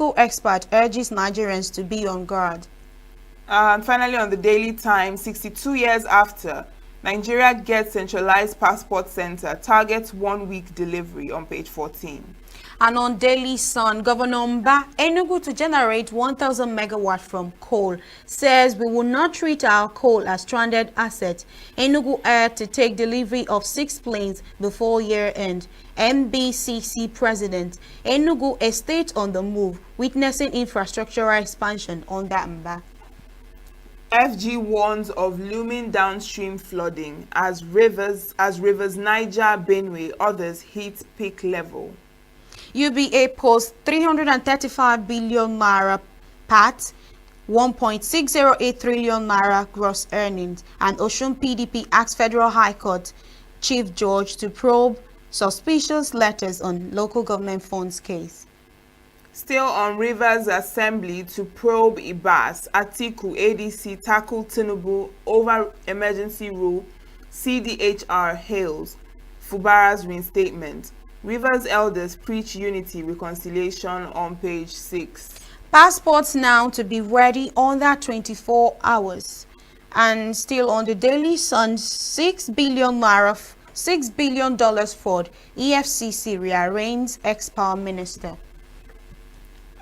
Medical expert urges Nigerians to be on guard. And finally, on the Daily Times, 62 years after, Nigeria gets centralized passport center, targets 1 week delivery on page 14. And on Daily Sun, Governor Mba, ENUGU to generate 1,000 megawatt from coal, says we will not treat our coal as stranded asset. ENUGU Air to take delivery of 6 planes before year end. MBCC President, ENUGU Estate on the move, witnessing infrastructural expansion under Mba. FG warns of looming downstream flooding as rivers Niger, Benue, others hit peak level. UBA posts 335 billion naira PAT, 1.608 trillion naira gross earnings, and Osun PDP asks Federal High Court Chief Judge to probe suspicious letters on local government funds case. Still on Rivers Assembly to probe Ibas, Atiku ADC tackle Tinubu over emergency rule, CDHR hails Fubara's reinstatement. Rivers elders preach unity reconciliation on page 6. Passports now to be ready under 24 hours. And still on the Daily Sun, $6 billion fraud, EFCC rearranges ex-power minister.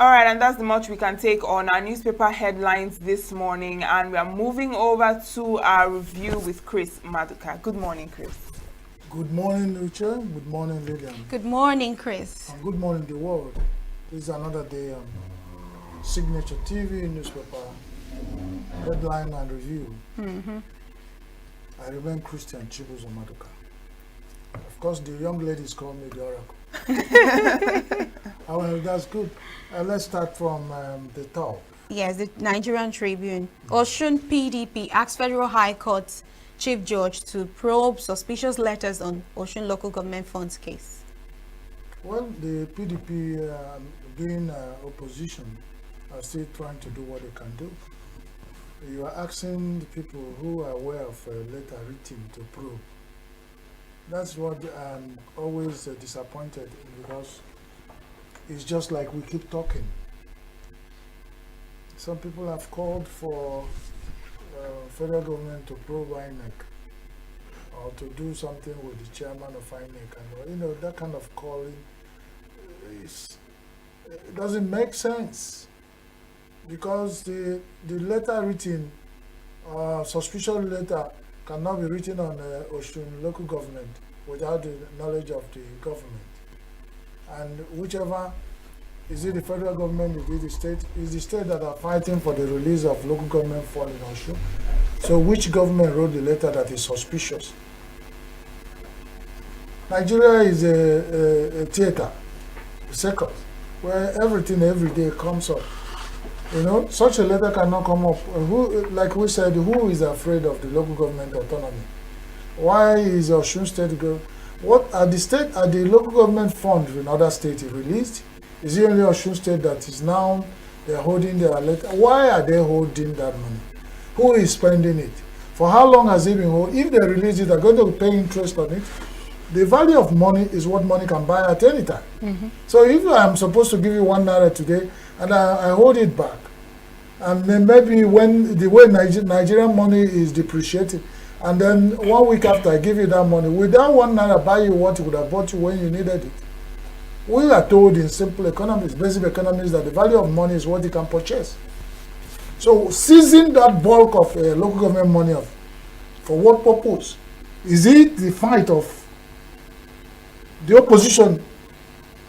All right, and that's the much we can take on our newspaper headlines this morning. And we are moving over to our review with Chris Maduka. Good morning, Chris. Good morning, Lucia. Good morning, Lillian. Good morning, Chris. And good morning, the world. This is another day on Signature TV newspaper headline and review. I remain Christian Chibuzo Maduka. Of course, the young ladies call me the Oracle. Well, that's good. Let's start from the top. Yes, the Nigerian Tribune. Osun PDP asks Federal High Court Chief Judge to probe suspicious letters on Osun local government funds case. Well, the PDP, being opposition, are still trying to do what they can do. You are asking the people who are aware of a letter written to probe. That's what I'm always disappointed in, because it's just like we keep talking. Some people have called for federal government to probe INEC or to do something with the chairman of INEC, and that kind of calling it doesn't make sense, because the letter written, suspicious letter, cannot be written on Osun local government without the knowledge of the government. And whichever, is it the federal government, is it the state? Is the state that are fighting for the release of local government fund in Osun? So which government wrote the letter that is suspicious? Nigeria is a theater, a circus, where everything every day comes up. Such a letter cannot come up. Like we said, who is afraid of the local government autonomy? Why is Osun state what are the local government funds in other states released? Is it only Osun state that is now they're holding their letter? Why are they holding that money? Who is spending it? For how long has it been held? If they release it, they're going to pay interest on it. The value of money is what money can buy at any time. So if I'm supposed to give you 1 naira today and I hold it back, and then maybe when the way Nigerian money is depreciating, and then 1 week after I give you that money, will that 1 naira buy you what it would have bought you when you needed it? We are told in simple economics, basic economics, that the value of money is what you can purchase. So seizing that bulk of local government money for what purpose? Is it the fight of the opposition?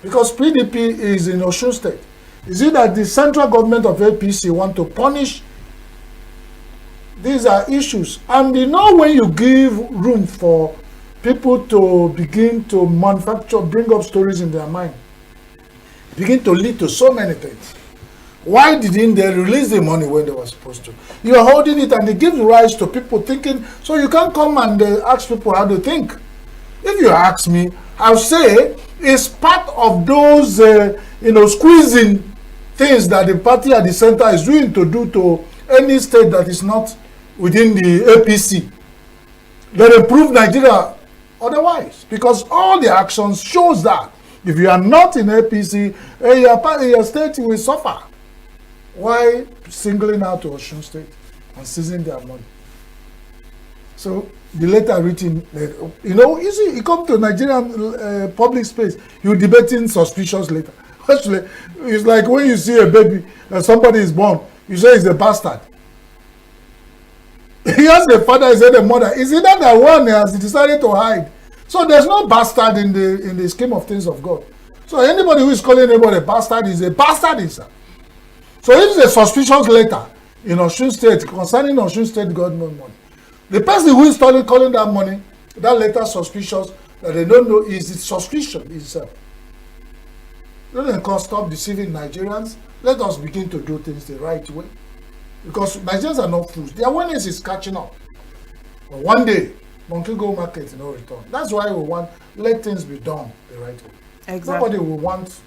Because PDP is in Osun state. Is it that the central government of APC want to punish? These are issues. And when you give room for people to begin to manufacture, bring up stories in their mind, begin to lead to so many things. Why didn't they release the money when they were supposed to? You are holding it, and it gives rise to people thinking, so you can't come and ask people how to think. If you ask me, I'll say it's part of those, squeezing things that the party at the center is doing to do to any state that is not within the APC. They improve Nigeria otherwise, because all the actions shows that If you are not in APC, your state will suffer. Why singling out to Osun State and seizing their money? So the letter written, you see, you come to Nigerian public space, you're debating suspicious letter. Actually, it's like when you see a baby, somebody is born, you say it's a bastard. He has a father, he said a mother. Is it that one has decided to hide? So there's no bastard in the scheme of things of God. So anybody who is calling anybody a bastard is a bastard himself. So if it's a suspicious letter in Osun State concerning Osun State government money, the person who is calling that money, that letter suspicious, that they don't know is the suspicion itself. Let them stop deceiving Nigerians. Let us begin to do things the right way. Because Nigerians are not fools. Their awareness is catching up. But one day, monkey go market, no return. That's why we want, let things be done the right way. Exactly. Nobody will want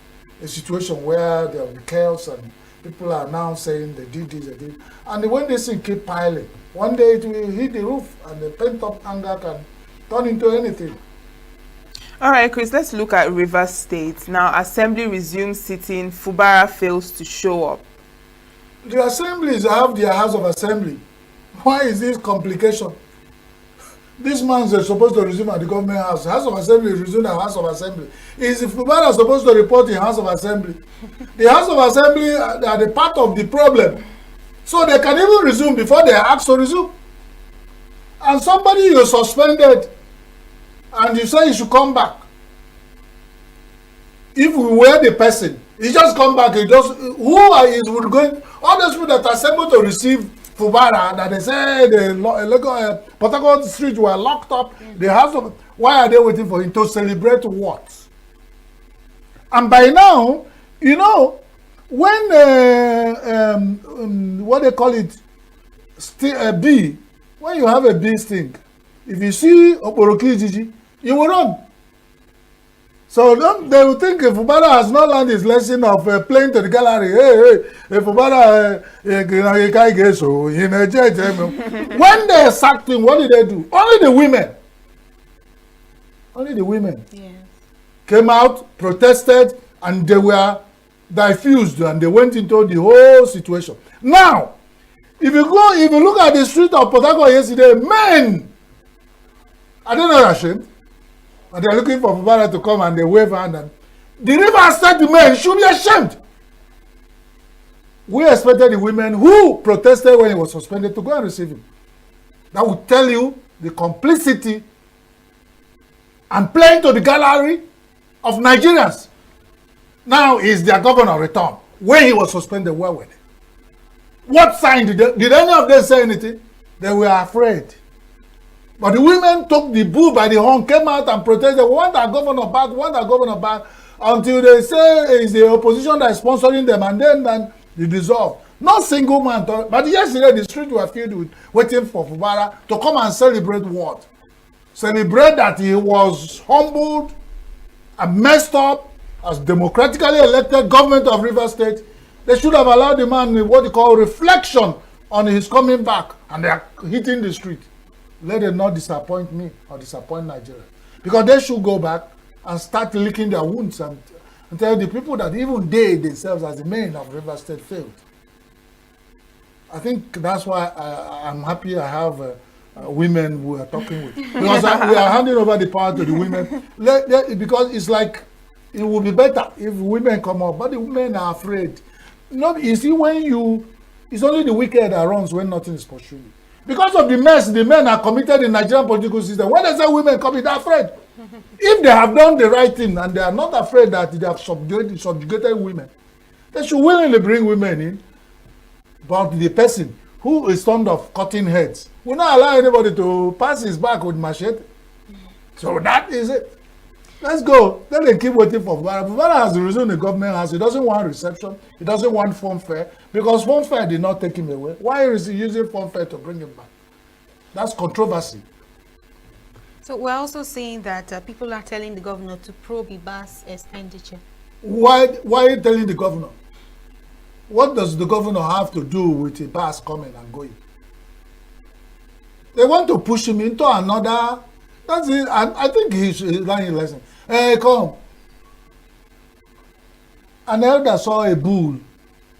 a situation where there will be chaos and people are now saying they did this, they did. And when this thing keep piling, one day it will hit the roof and the pent-up anger can turn into anything. All right, Chris, let's look at Rivers State. Now, Assembly resumes sitting. Fubara fails to show up. The assemblies have their House of Assembly. Why is this complication? This man is supposed to resume at the government house. House of Assembly resume at House of Assembly. Is Fubara supposed to report in House of Assembly? The House of Assembly are the part of the problem. So they can even resume before they are asked to resume. And somebody you suspended and you say you should come back. If we were the person, he just come back, he just, would going, all those people that are assembled to receive Fubara, that they say the Port Harcourt street were locked up, the house of, why are they waiting for him to celebrate what? And by now, you know, when, what they call it, a bee, when you have a bee sting, if you see Oporoki Gigi, you will run. So they will think if Fubara has not learned his lesson of playing to the gallery, hey, Fubara, when they sacked him, what did they do? Only the women Yes. came out, protested, and they were diffused and they went into the whole situation. Now, if you look at the street of Port Harcourt yesterday, men, are they not ashamed? And they're looking for Fubara to come and they wave hand. And the Rivers State men should be ashamed. We expected the women who protested when he was suspended to go and receive him. That would tell you the complicity and playing to the gallery of Nigerians. Now is their governor returned. When he was suspended, where were they? What sign did any of them say anything? They were afraid. But the women took the bull by the horn, came out and protested, we want our governor back, until they say it's the opposition that is sponsoring them, and then they dissolve. Not single man. But yesterday, the streets were filled with waiting for Fubara to come and celebrate what? Celebrate that he was humbled and messed up as democratically elected government of Rivers State. They should have allowed the man what they call reflection on his coming back, and they are hitting the street. Let them not disappoint me or disappoint Nigeria. Because they should go back and start licking their wounds and tell the people that even they themselves as the men of Rivers State failed. I think that's why I'm happy I have women we are talking with. Because we are handing over the power to the women. Because it's like, it would be better if women come up, but the women are afraid. You see, it's only the wicked that runs when nothing is pursuing. Because of the mess the men are committed in Nigerian political system. When they say women come in, they're afraid. If they have done the right thing and they are not afraid that they have subjugated women, they should willingly bring women in. But the person who is fond of cutting heads will not allow anybody to pass his back with machete. So that is it. Let's go. Let them keep waiting for Fubara. Fubara has resumed the government house. He doesn't want reception. He doesn't want funfair. Because funfair did not take him away. Why is he using funfair to bring him back? That's controversy. So we're also seeing that people are telling the governor to probe Iba's expenditure. Why are you telling the governor? What does the governor have to do with Iba's coming and going? They want to push him into another. That's it. I think he should learn his lesson. Hey, come. An elder saw a bull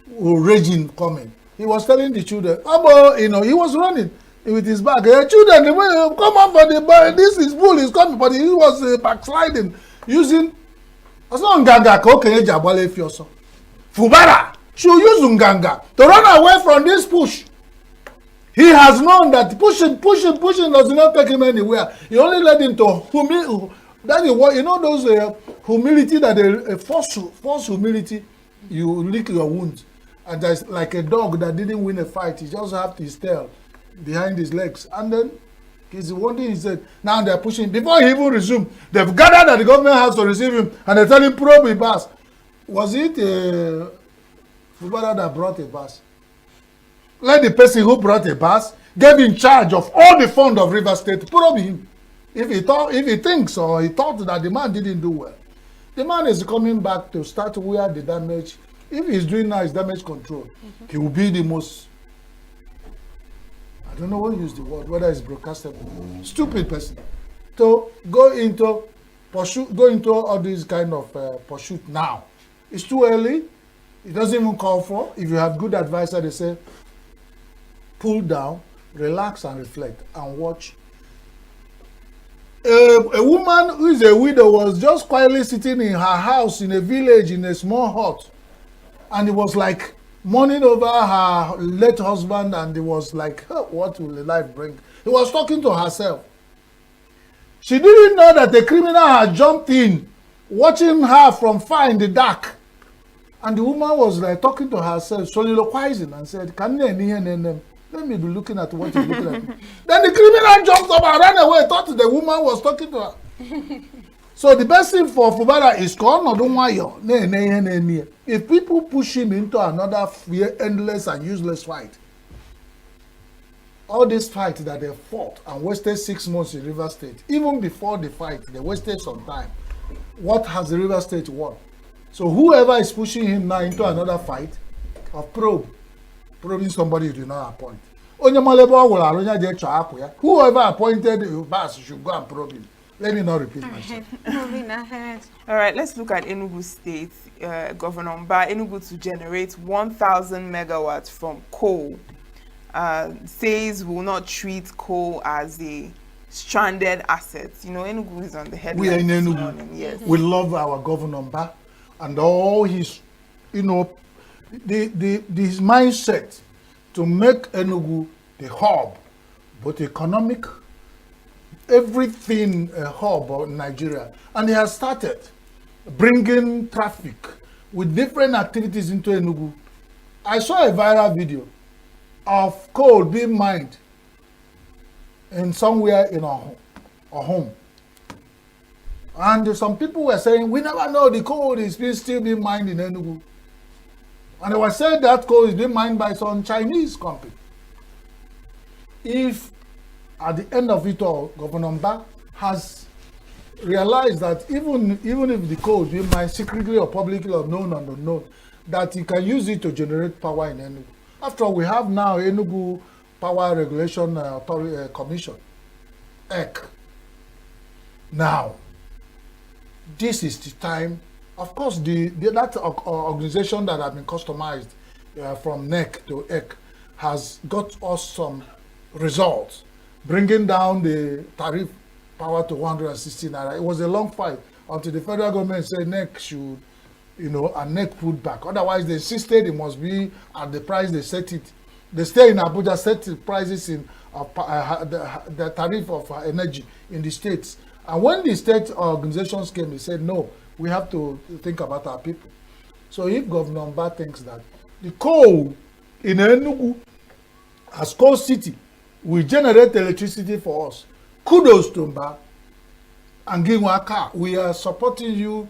raging coming. He was telling the children, Abo, he was running with his bag. Hey, children, come on for the boy. This bull is coming, but he was backsliding using. Fubara should use Nganga to run away from this push. He has known that pushing does not take him anywhere. He only led him to humility. That is what those humility that false humility. You lick your wounds, and there's like a dog that didn't win a fight. He just have his tail behind his legs, and then he's wondering. He said, "Now they're pushing." Before he even resumed, they've gathered at the government house to receive him, and they tell him, "Probe a bus." Was it Fubara that brought a bus? Let the person who brought a bus gave in charge of all the fund of River State. Probe him. If he thinks or he thought that the man didn't do well, the man is coming back to start where the damage. If he's doing now is damage control, he will be the most. I don't know what to use the word, whether it's broadcastable. Stupid person. To go into all these kind of pursuit now. It's too early. It doesn't even call for. If you have good advisor, they say, pull down, relax and reflect and watch. A woman who is a widow was just quietly sitting in her house in a village in a small hut. And it was like mourning over her late husband, and it was like, what will the life bring? He was talking to herself. She didn't know that the criminal had jumped in, watching her from far in the dark. And the woman was like talking to herself, soliloquizing, and said, let me be looking at what you're looking at. Then the criminal jumped up and ran away, thought the woman was talking to her. So the best thing for Fubara is if people push him into another endless and useless fight, all this fight that they fought and wasted 6 months in River State, even before the fight, they wasted some time. What has the River State won? So whoever is pushing him now into another fight of probing somebody you do not appoint. Whoever appointed Bass should go and probe him. Let me not repeat myself. Moving ahead. All right, let's look at Enugu State. Governor Mba, Enugu to generate 1,000 megawatts from coal. Says will not treat coal as a stranded asset. Enugu is on the headline. We are in this Enugu. morning, yes. We love our Governor Mba and all his, his mindset to make Enugu the hub, both economic, everything a hub of Nigeria. And he has started bringing traffic with different activities into Enugu. I saw a viral video of coal being mined in somewhere in our home. And some people were saying, we never know the coal is still being mined in Enugu. And they were saying that coal is being mined by some Chinese company. If at the end of it all, Governor Mba has realized that even if the coal is being mined secretly or publicly or known and unknown, that he can use it to generate power in Enugu. After all, we have now Enugu Power Regulation Commission, EC. Now, this is the time. Of course, that organization that has been customized from NEC to EC has got us some results, bringing down the tariff power to 160 naira. It was a long fight until the federal government said NEC should, and NEC pulled back. Otherwise, they insisted it must be at the price they set it. They stay in Abuja, set the prices in the tariff of energy in the states. And when the state organizations came, they said, no, we have to think about our people. So if Governor Mba thinks that the coal in Enugu, as coal city, will generate electricity for us, kudos to Mba and Ginwaka. We are supporting you.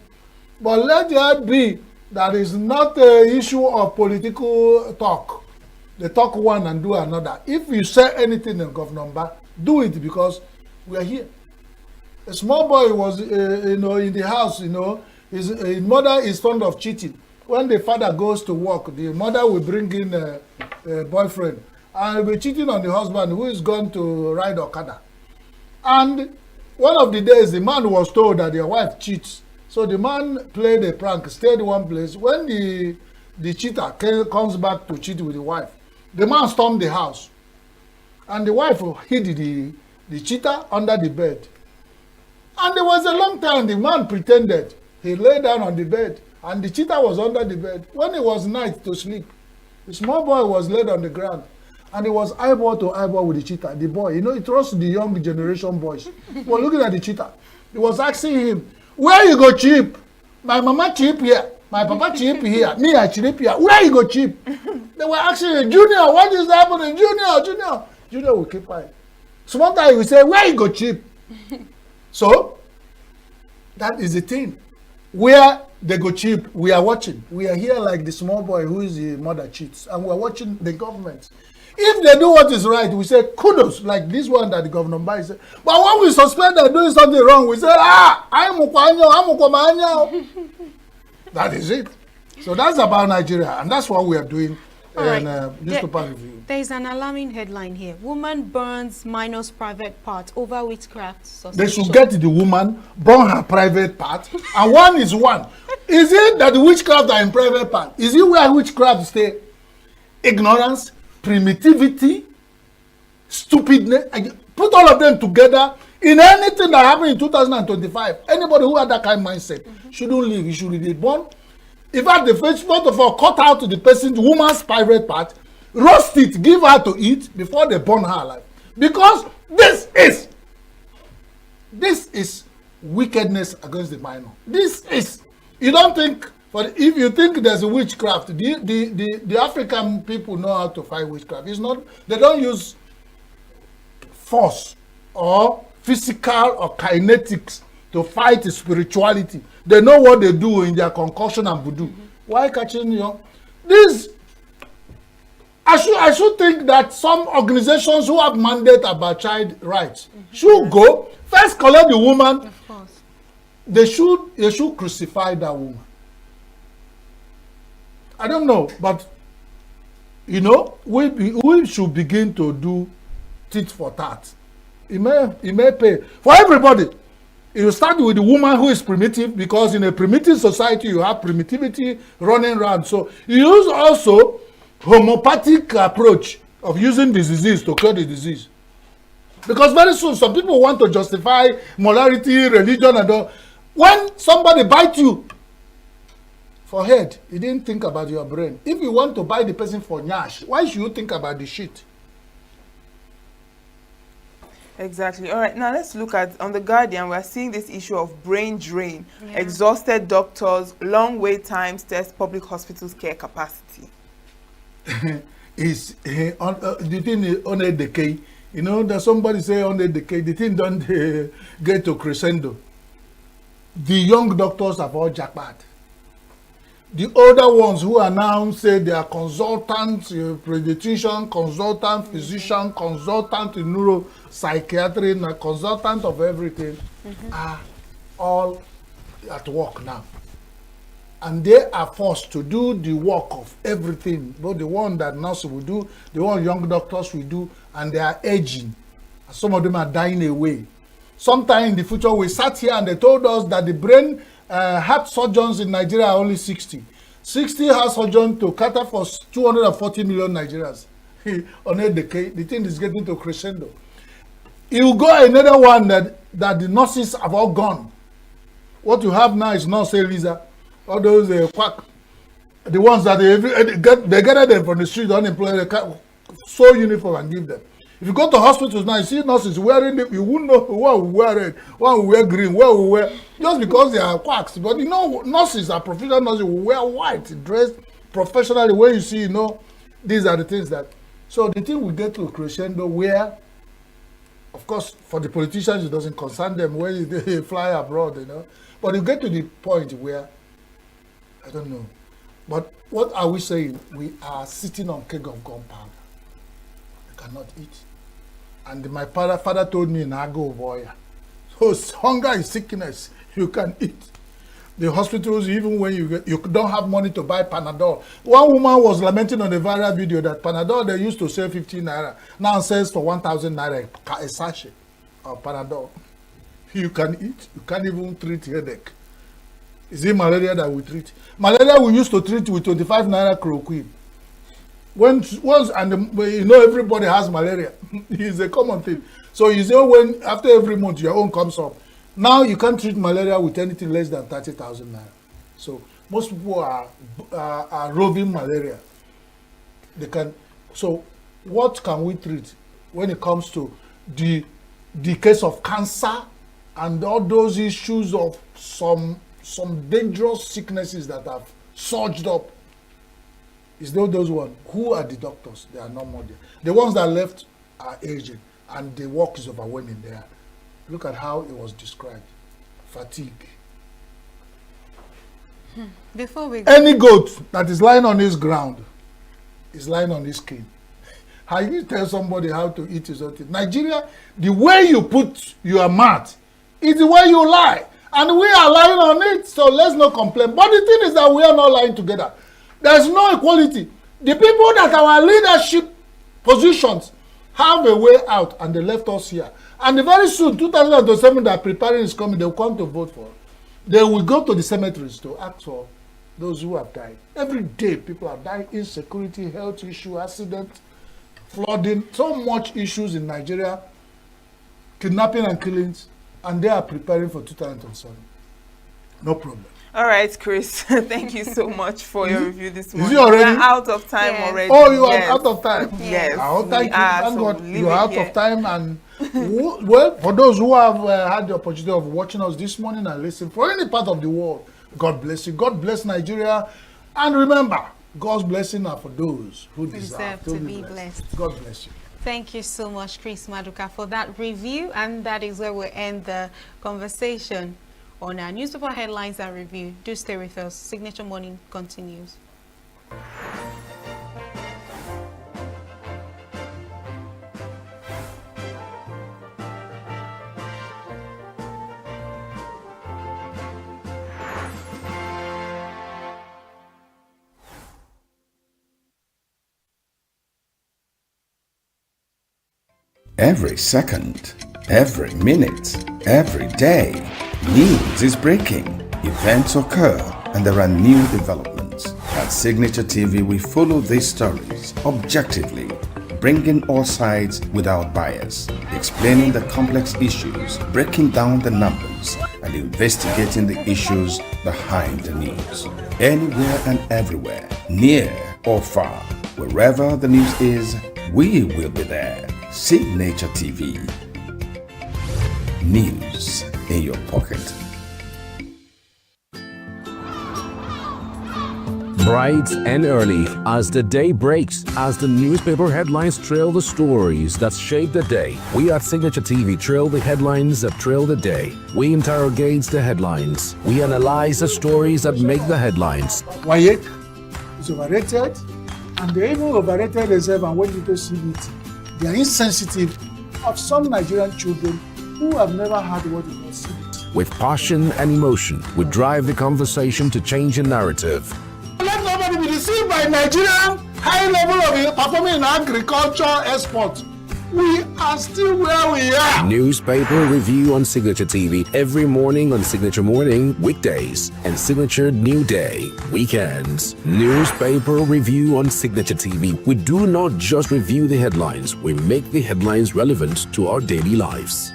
But let that be that is not an issue of political talk. They talk one and do another. If you say anything in Governor Mba, do it we are here. A small boy was, in the house, his mother is fond of cheating. When the father goes to work, the mother will bring in a boyfriend and will be cheating on the husband who is going to ride Okada. And one of the days, the man was told that their wife cheats. So the man played a prank, stayed in one place. When the cheater comes back to cheat with the wife, the man stormed the house. And the wife hid the cheater under the bed. And there was a long time the man pretended. He lay down on the bed and the cheater was under the bed. When it was night to sleep, the small boy was laid on the ground and he was eyeball to eyeball with the cheater. The boy, he trusts the young generation boys. Well, looking at the cheater, he was asking him, where you go cheap? My mama cheap here. My papa cheap here. Me, I cheap here. Where you go cheap? They were asking him, Junior, what is happening? Junior. Junior will keep quiet. Sometimes he will say, where you go cheap? So, that is the thing. Where they go cheap, we are watching. We are here like the small boy who is the mother cheats. And we are watching the government. If they do what is right, we say kudos, like this one that the governor buys. But when we suspect they're doing something wrong, we say, I'm Ukwanyo. That is it. So that's about Nigeria, and that's what we are doing in newspaper review. There is an alarming headline here. Woman burns minor's private part over witchcraft suspicion. They should get the woman, burn her private part, and one is one. Is it that the witchcraft are in private part? Is it where witchcraft stay? Ignorance, primitivity, stupidness. Put all of them together in anything that happened in 2025. Anybody who had that kind of mindset shouldn't live. You should be born. In fact, the first of all, cut out to the person, the woman's private part, roast it, give her to eat before they burn her alive. Because this is wickedness against the minor. This is, you don't think, but if you think there's a witchcraft, the African people know how to fight witchcraft. It's not, they don't use force or physical or kinetics to fight spirituality. They know what they do in their concoction and voodoo. Why catching you? This, I should think that some organizations who have mandate about child rights should go first collect the woman. Of course. They should crucify that woman. I don't know, but we should begin to do tit for tat. It may pay for everybody. You start with the woman who is primitive, because in a primitive society you have primitivity running around. So you use also homeopathic approach of using the disease to cure the disease. Because very soon some people want to justify morality, religion, and all. When somebody bites you for head, you didn't think about your brain. If you want to bite the person for nyash, why should you think about the shit? Exactly. All right, now let's look at, on The Guardian, we're seeing this issue of brain drain, exhausted doctors, long wait times, test public hospitals' care capacity. Is the thing on a decay. That somebody say on a decay, the thing don't get to crescendo. The young doctors have all jackpot. The older ones who are now say they are consultants, pediatrician, consultant, physician, consultant in neuropsychiatry, and a consultant of everything, are all at work now. And they are forced to do the work of everything, both the one that nurses will do, the one young doctors will do, and they are aging. Some of them are dying away. Sometime in the future, we sat here and they told us that the brain heart surgeons in Nigeria are only 60. 60 heart surgeons to cater for 240 million Nigerians. On a decade, the thing is getting to crescendo. You go another one that the nurses have all gone. What you have now is not say Lisa. All those quack, the ones that they gather them from the street, unemployed, they can sew uniform and give them. If you go to hospitals now, you see nurses wearing it, you wouldn't know one will wear red, one will wear green, one will wear, just because they are quacks. But nurses are professional nurses, will wear white, dressed professionally. When you see, these are the things that. So the thing we get to crescendo where, of course, for the politicians, it doesn't concern them when they fly abroad, But you get to the point where, I don't know. But what are we saying? We are sitting on keg of gunpowder. We cannot eat. And my father told me, Nago boy. So hunger is sickness. You can eat. The hospitals, even when you don't have money to buy Panadol. One woman was lamenting on a viral video that Panadol they used to sell 15 naira. Now sells for 1,000 naira a sachet of Panadol. You can eat. You can't even treat headache. Is it malaria that we treat? Malaria we used to treat with 25 naira chloroquine. Once everybody has malaria. It's a common thing. So you say when after every month your own comes up. Now you can't treat malaria with anything less than 30,000 naira. So most people are roving malaria. They can. So what can we treat when it comes to the case of cancer and all those issues of some dangerous sicknesses that have surged up? Is those ones? Who are the doctors? They are not more there. The ones that left are aging and the work is overwhelming there. Look at how it was described. Fatigue. Before we go, Any goat that is lying on his ground is lying on his skin. How you tell somebody how to eat is something. Nigeria, the way you put your mouth is the way you lie. And we are lying on it, so let's not complain. But the thing is that we are not lying together. There's no equality. The people that our leadership positions have a way out and they left us here. And very soon, 2027 that preparing is coming, they will come to vote for. They will go to the cemeteries to ask for those who have died. Every day people are dying, insecurity, health issue, accident, flooding, so much issues in Nigeria, kidnapping and killings, and they are preparing for 2027. No problem. All right, Chris. Thank you so much for your review this morning. Is it already? We're out of time Yes. already. Oh, you Yes. are out of time. Yes. Oh, thank you. Thank so God leave you it are out here. of time. And well, for those who have had the opportunity of watching us this morning and listening for any part of the world, God bless you. God bless Nigeria. And remember, God's blessing are for those who deserve to be blessed. God bless you. Thank you so much, Chris Maduka, for that review. And that is where we end the conversation on our newspaper headlines and review. Do stay with us. Signature Morning continues. Every second, every minute, every day, news is breaking, events occur, and there are new developments. At Signature TV, we follow these stories objectively, bringing all sides without bias, explaining the complex issues, breaking down the numbers, and investigating the issues behind the news. Anywhere and everywhere, near or far, wherever the news is, we will be there. Signature TV. News in your pocket. Bright and early as the day breaks, as the newspaper headlines trail the stories that shape the day, we at Signature TV trail the headlines that trail the day. We interrogate the headlines. We analyze the stories that make the headlines. Wayek is overrated, and they even overrated themselves and went into CBT. They are insensitive of some Nigerian children who have never had what is called CBT. With passion and emotion, we drive the conversation to change the narrative. Let nobody be deceived by Nigerian high level of performing in agriculture export. We are still where we are. Newspaper review on Signature TV every morning on Signature Morning weekdays and Signature New Day weekends. Newspaper review on Signature TV. We do not just review the headlines, we make the headlines relevant to our daily lives.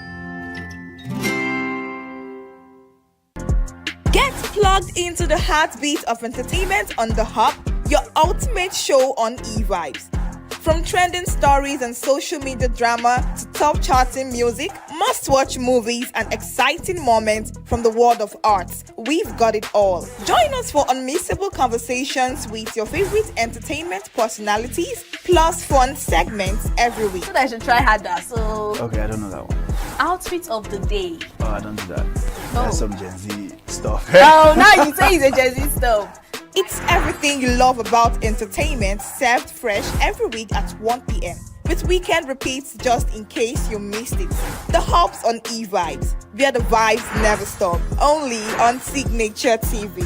Get plugged into the heartbeat of entertainment on The Hub, your ultimate show on eVibes. From trending stories and social media drama to top charting music, must-watch movies and exciting moments from the world of arts, we've got it all. Join us for unmissable conversations with your favorite entertainment personalities, plus fun segments every week. I should try harder. So, Okay, I don't know that one. outfit of the day. Oh, I don't do that. No. That's some Gen Z stuff. Oh, now you say it's a Gen Z stuff. It's everything you love about entertainment, served fresh every week at 1 p.m. with weekend repeats just in case you missed it. The Hub's on eVibes, where the vibes never stop. Only on Signature TV.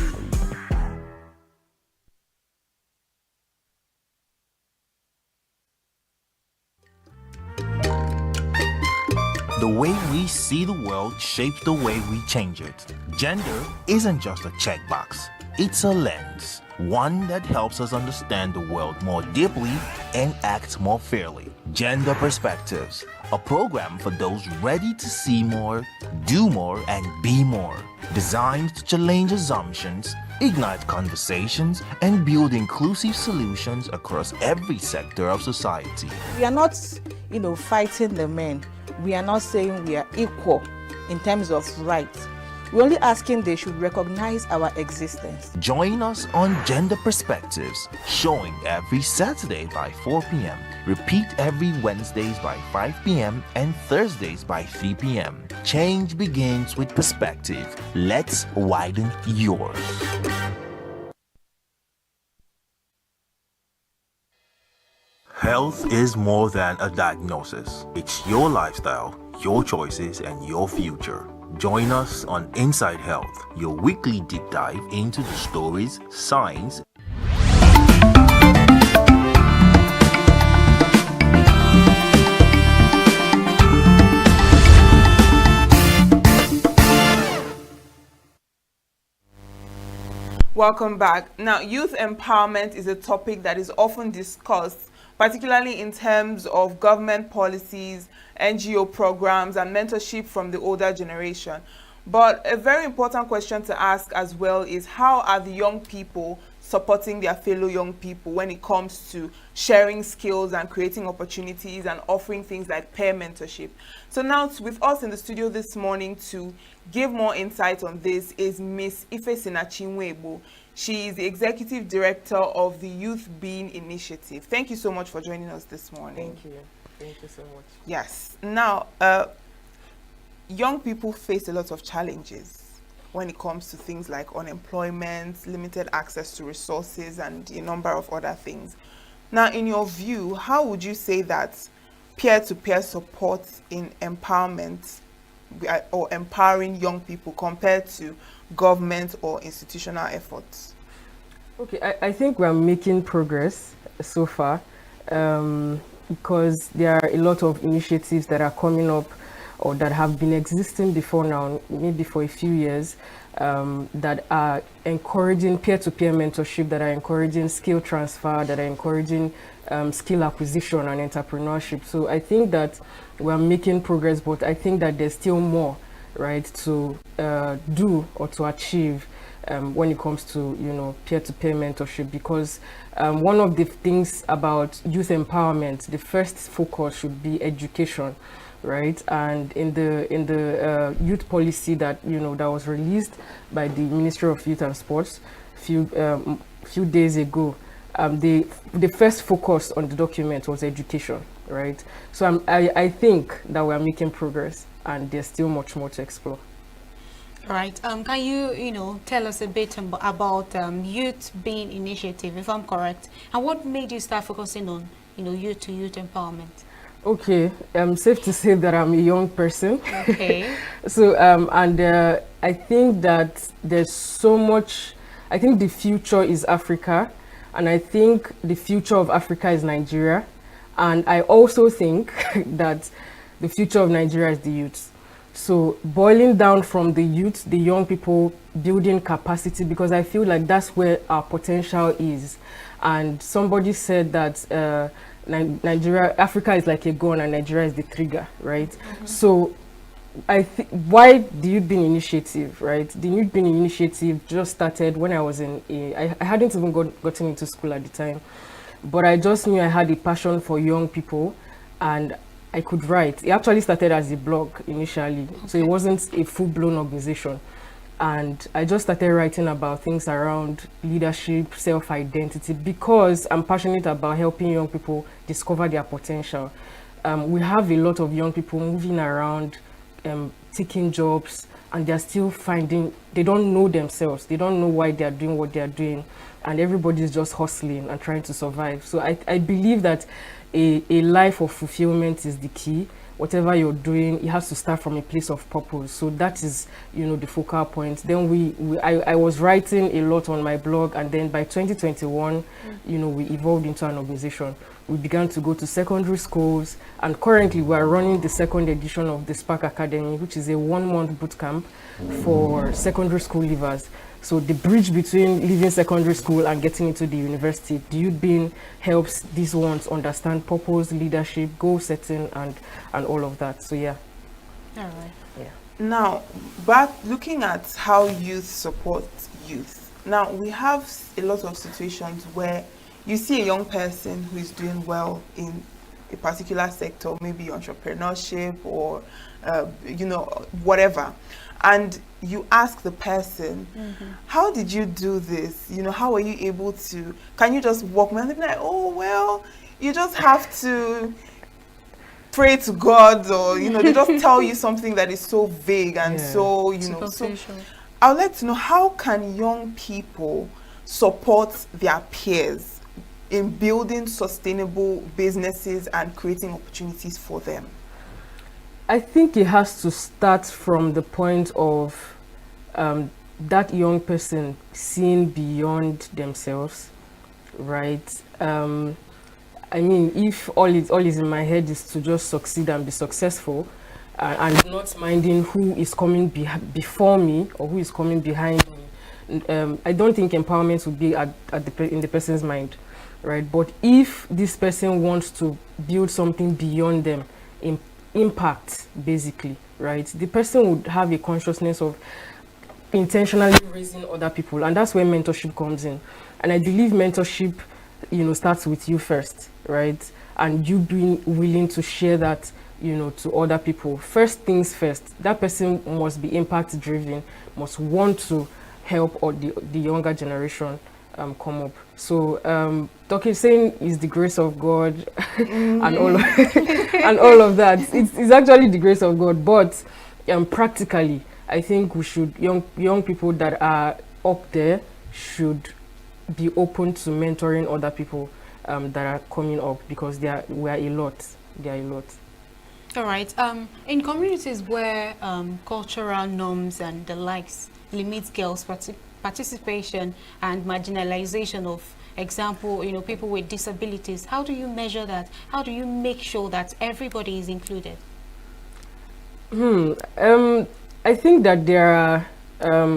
The way we see the world shapes the way we change it. Gender isn't just a checkbox, it's a lens, one that helps us understand the world more deeply and act more fairly. Gender Perspectives, a program for those ready to see more, do more, and be more. Designed to challenge assumptions, ignite conversations, and build inclusive solutions across every sector of society. We are not, fighting the men. We are not saying we are equal in terms of rights. We're only asking they should recognize our existence. Join us on Gender Perspectives, showing every Saturday by 4 p.m. Repeat every Wednesdays by 5 p.m. and Thursdays by 3 p.m. Change begins with perspective. Let's widen yours. Health is more than a diagnosis. It's your lifestyle, your choices, and your future. Join us on Inside Health, your weekly deep dive into the stories, science, Welcome back. Now, youth empowerment is a topic that is often discussed, particularly in terms of government policies, NGO programs, and mentorship from the older generation. But a very important question to ask as well is, how are the young people supporting their fellow young people when it comes to sharing skills and creating opportunities and offering things like peer mentorship? So now with us in the studio this morning to give more insight on this is Miss Ifesina Chinwebo. She is the Executive Director of the Youth Being Initiative. Thank you so much for joining us this morning. Thank you. Thank you so much. Yes. Now, young people face a lot of challenges when it comes to things like unemployment, limited access to resources, and a number of other things. Now, in your view, how would you say that peer-to-peer support in empowerment or empowering young people compared to government or institutional efforts? Okay, I think we're making progress so far because there are a lot of initiatives that are coming up or that have been existing before now, maybe for a few years, that are encouraging peer-to-peer mentorship, that are encouraging skill transfer, that are encouraging skill acquisition and entrepreneurship. So I think that we're making progress, but I think that there's still more, right, to do or to achieve when it comes to, peer-to-peer mentorship, because one of the things about youth empowerment, the first focus should be education. Right, and in the youth policy that that was released by the Ministry of Youth and Sports few days ago, the first focus on the document was education. Right, so I think that we are making progress, and there's still much more to explore. All right. Can you tell us a bit about Youth Being Initiative, if I'm correct, and what made you start focusing on youth to youth empowerment? Okay, safe to say that I'm a young person. Okay. So, I think that there's so much. I think the future is Africa, and I think the future of Africa is Nigeria. And I also think that the future of Nigeria is the youth. So, boiling down from the youth, the young people, building capacity, because I feel like that's where our potential is. And somebody said that Africa is like a gun and Nigeria is the trigger, right? Mm-hmm. So why the Youth Being Initiative, right? The Youth Being Initiative just started when I was I hadn't even gotten into school at the time, but I just knew I had a passion for young people and I could write. It actually started as a blog initially, okay. So it wasn't a full-blown organization. And I just started writing about things around leadership, self-identity, because I'm passionate about helping young people discover their potential. We have a lot of young people moving around, taking jobs, and they're still finding, they don't know themselves, they don't know why they're doing what they're doing, and everybody's just hustling and trying to survive. So I believe that a life of fulfillment is the key. Whatever you're doing, it has to start from a place of purpose. So that is, the focal point. Then I was writing a lot on my blog, and then by 2021, we evolved into an organization. We began to go to secondary schools, and currently we are running the second edition of the Spark Academy, which is a 1-month boot camp for secondary school leavers. So the bridge between leaving secondary school and getting into the university, the youth being helps these ones understand purpose, leadership, goal setting, and all of that. So yeah. All right. Yeah. Now, but looking at how youth support youth, now we have a lot of situations where you see a young person who is doing well in a particular sector, maybe entrepreneurship or, whatever. And you ask the person, how did you do this? How are you able to, can you just walk me? And they'll be like, oh, well, you just have to pray to God, or, they just tell you something that is so vague and so, so I would like to know, how can young people support their peers in building sustainable businesses and creating opportunities for them? I think it has to start from the point of that young person seeing beyond themselves, right? I mean, if all is in my head is to just succeed and be successful, and not minding who is coming before me or who is coming behind me, I don't think empowerment would be in the person's mind, right? But if this person wants to build something beyond them, impact basically, right, the person would have a consciousness of intentionally raising other people, and that's where mentorship comes in. And I believe mentorship, starts with you first, right? And you being willing to share that, to other people. First things first, that person must be impact driven, must want to help or the younger generation come up. So saying is the grace of God and all of, and all of that. It's actually the grace of God, but practically, I think we should, young people that are up there should be open to mentoring other people that are coming up, because we are a lot. They are a lot. All right. In communities where cultural norms and the likes limit girls' participation and marginalization of, example, people with disabilities, how do you measure that? How do you make sure that everybody is included? I think that there are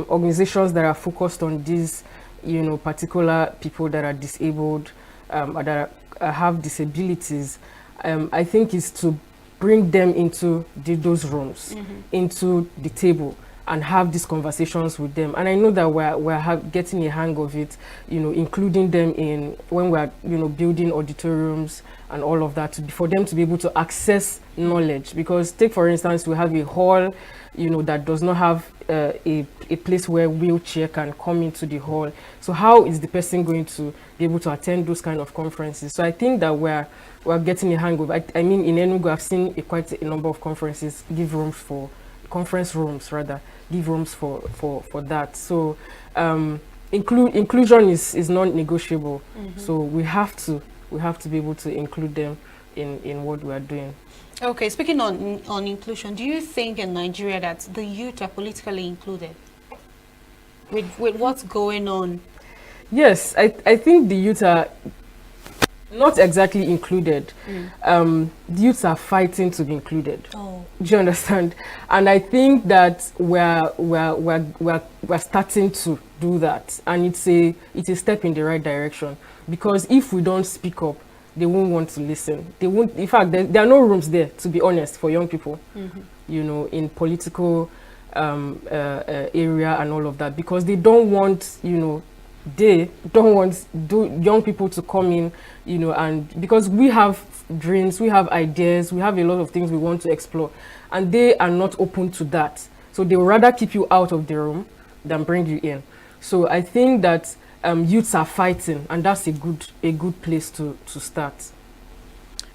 organizations that are focused on these, particular people that are disabled, or that have disabilities. I think is to bring them into those rooms, into the table, and have these conversations with them. And I know that we're getting a hang of it, including them in when we're, building auditoriums and all of that, for them to be able to access knowledge. Because take, for instance, we have a hall, that does not have a place where wheelchair can come into the hall. So how is the person going to be able to attend those kind of conferences? So I think that we're getting a hang of it. I mean, in ENUGU, I've seen quite a number of conferences give rooms for, conference rooms rather, give rooms for that. So inclusion is non-negotiable. So we have to be able to include them in what we are doing. Okay, speaking on inclusion, do you think in Nigeria that the youth are politically included with what's going on? Yes, I think the youth are not exactly included. The youths are fighting to be included. Oh. Do you understand? And I think that we're starting to do that, and it's a step in the right direction, because if we don't speak up, they won't want to listen. They won't. In fact, there are no rooms there, to be honest, for young people. In political area and all of that, because they don't want, they don't want young people to come in, and because we have dreams, we have ideas, we have a lot of things we want to explore, and they are not open to that. So they would rather keep you out of the room than bring you in. So I think that youths are fighting, and that's a good place to start.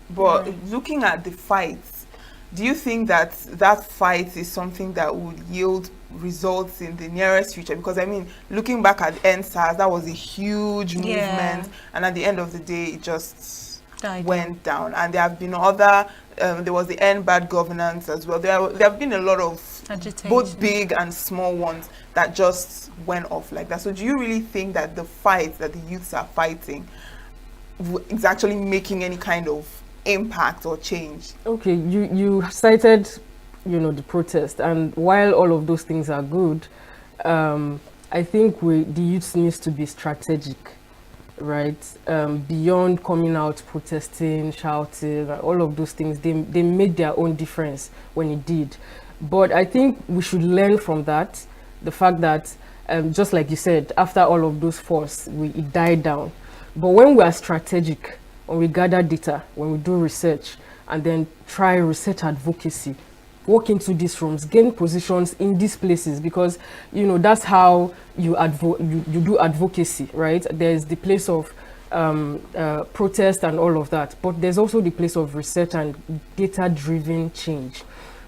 But looking at the fights, do you think that that fight is something that would yield results in the nearest future? Because I mean, looking back at NSAS, that was a huge movement, and at the end of the day, it just went down. And there have been other, there was the End Bad Governance as well. There have been a lot of both big and small ones that just went off like that. So do you really think that the fight that the youths are fighting is actually making any kind of impact or change? Okay, you cited, the protest, and while all of those things are good, I think the youth needs to be strategic, right? Beyond coming out protesting, shouting, all of those things, they made their own difference when it did. But I think we should learn from that, the fact that just like you said, after all of those force, it died down. But when we are strategic, when we gather data, when we do research, and then try research advocacy, walk into these rooms, gain positions in these places, because that's how you do advocacy, right? There's the place of protest and all of that, but there's also the place of research and data-driven change.